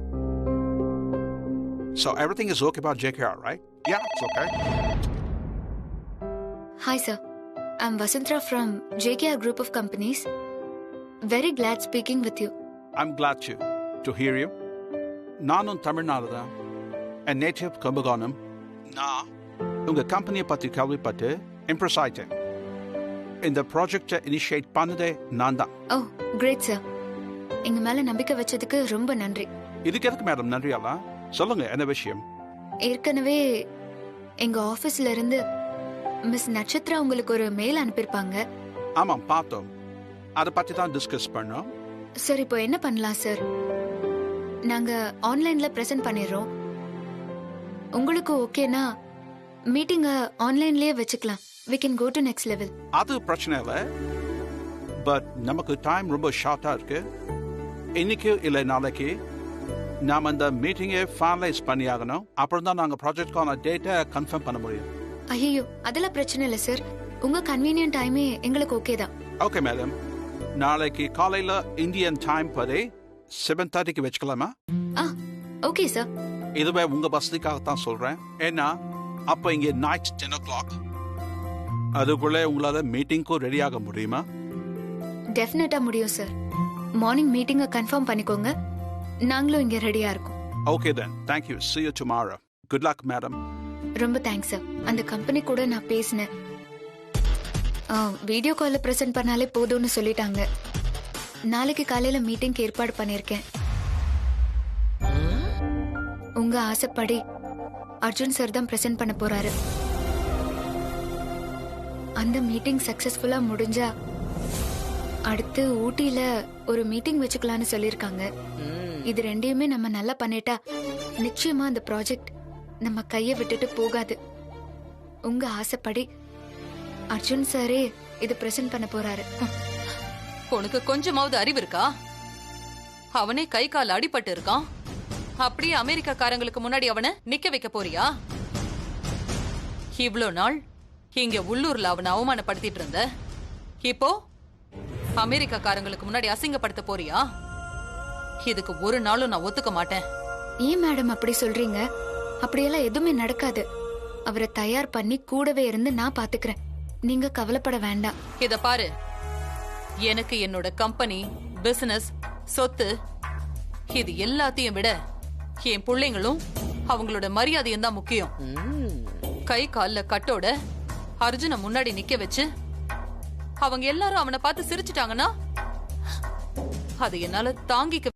So everything is okay about JKR, right? Yeah, it's okay. Hi sir, I'm Vasanthra from JKR Group of Companies. Very glad speaking with you. I'm glad to hear you. நானும் தமிழ்நாடு தான். A native Kumbakonam. நான் உங்க கம்பெனியை பத்தி கேள்விப்பட்டு Impress ஆயிட்டேன். இந்த ப்ராஜெக்டை இனிஷியேட் பண்ணதே நான் தான். ஓ, கிரேட் சார். எங்க மேல நம்பிக்கை வச்சதுக்கு ரொம்ப நன்றி. இதுக்கு எதுக்கு மேடம் நன்றி? எல்லாம் சொல்லுங்க, என்ன விஷயம்? ஏற்கனவே எங்க ஆபீஸ்ல இருந்து மிஸ் நட்சத்ரா உங்களுக்கு ஒரு மெயில் அனுப்பியிருப்பாங்க. ஆமாம் பார்த்தோம். அதை பத்தி தான் டிஸ்கஸ் பண்ணோம். சார் இப்போ என்ன பண்ணலாம் சார்? நாங்க ஆன்லைன்ல பிரசன்ட் பண்ணிடுறோம். உங்களுக்கு ஓகேனா மீட்டிங்க ஆன்லைன்லயே வச்சுக்கலாம். we can go to next level. அது பிரச்சனை இல்லை. பட் நமக்கு டைம் ரொம்ப ஷார்ட்டா இருக்கு. இன்னைக்கு இல்லை நாளைக்கு நாம அந்த மீட்டிங்கை ஃபைனலைஸ் பண்ணியாகணும். அப்புறம் தான் நாங்கள் ப்ராஜெக்ட்கான டேட்டை கன்ஃபார்ம் பண்ண முடியும். ஐயோ அதெல்லாம் பிரச்சனை இல்லை சார். உங்க கன்வீனியன்ட் டைமே எங்களுக்கு ஓகே தான். ஓகே மேடம், நாளைக்கு காலையில இந்தியன் டைம் படி 7:30 வச்சுக்கலாமா? Okay sir. இதுவே உங்க வசதிக்காகத்தான் சொல்றேன். ஏன்னா அப்ப இங்க நைட் 10 o'clock. அதுக்குள்ள உங்களால மீட்டிங்க்கும் ரெடி ஆக முடியுமா? டெஃபினட்டா முடியும் சார். மார்னிங் மீட்டிங்கை கன்ஃபார்ம் பண்ணிக்கோங்க. நாங்களும் இங்க ரெடியா இருக்கோம். Okay then, thank you. see you tomorrow. good luck madam. ரொம்ப தேங்க்ஸ் சார். அந்த கம்பெனி கூட நான் பேசினேன். வீடியோ கால்ல பிரசன்ட் பண்ணாலே போதும்னு சொல்லிட்டாங்க. நாளைக்கு காலையில மீட்டிங்க்கு ஏற்பாடு பண்ணிருக்கேன். உங்க ஆசைப்படி அர்ஜுன் சார் தான் பிரசன்ட் பண்ண போறாரு. அந்த மீட்டிங் சக்சஸ்ஃபுல்லா முடிஞ்சா அடுத்து ஊட்டியில ஒரு மீட்டிங் வச்சுக்கலாம்னு சொல்லிருக்காங்க. இது ரெண்டையுமே நம்ம நல்லா பண்ணிட்டா நிச்சயமா அந்த ப்ராஜெக்ட் நம்ம கையை விட்டுட்டு போகாது. உங்க ஆசைப்படி அர்ஜுன் சாரே இது பிரசன்ட் பண்ண போறாரு. உனக்கு கொஞ்சமாவது அறிவு இருக்கா? அவனே கை கால் அடிபட்டு இருக்கான். அப்படியே அமெரிக்காக்காரங்களுக்கு முன்னாடி அவனை நிக்க வைக்க போறியா? இவ்ளோ நாள் இங்க உள்ளூர்ல அவனை அவமானப்படுத்திட்டு இருந்த, இப்போ அமெரிக்காக்காரங்களுக்கு முன்னாடி அசிங்கப்படுத்த போறியா? இதுக்கு ஒரு நாளும் நான் ஒத்துக்க மாட்டேன். ஏன் மேடம் அப்படி சொல்றீங்க? அப்படியெல்லாம் எதுவுமே நடக்காது. அவரை தயார் பண்ணி கூடவே இருந்து நான் பாத்துக்கிறேன். நீங்க கவலைப்பட வேண்டாம். இத பாரு, எனக்கு என்னோட கம்பெனி, பிசினஸ், சொத்து இது எல்லாத்தையும் விட என் பிள்ளைங்களும் அவங்களோட மரியாதையும் தான் முக்கியம். கை கால்ல கட்டோட அர்ஜுன முன்னாடி நிக்க வச்சு அவங்க எல்லாரும் அவனை பார்த்து சிரிச்சிட்டாங்கன்னா அது என்னால தாங்கிக்க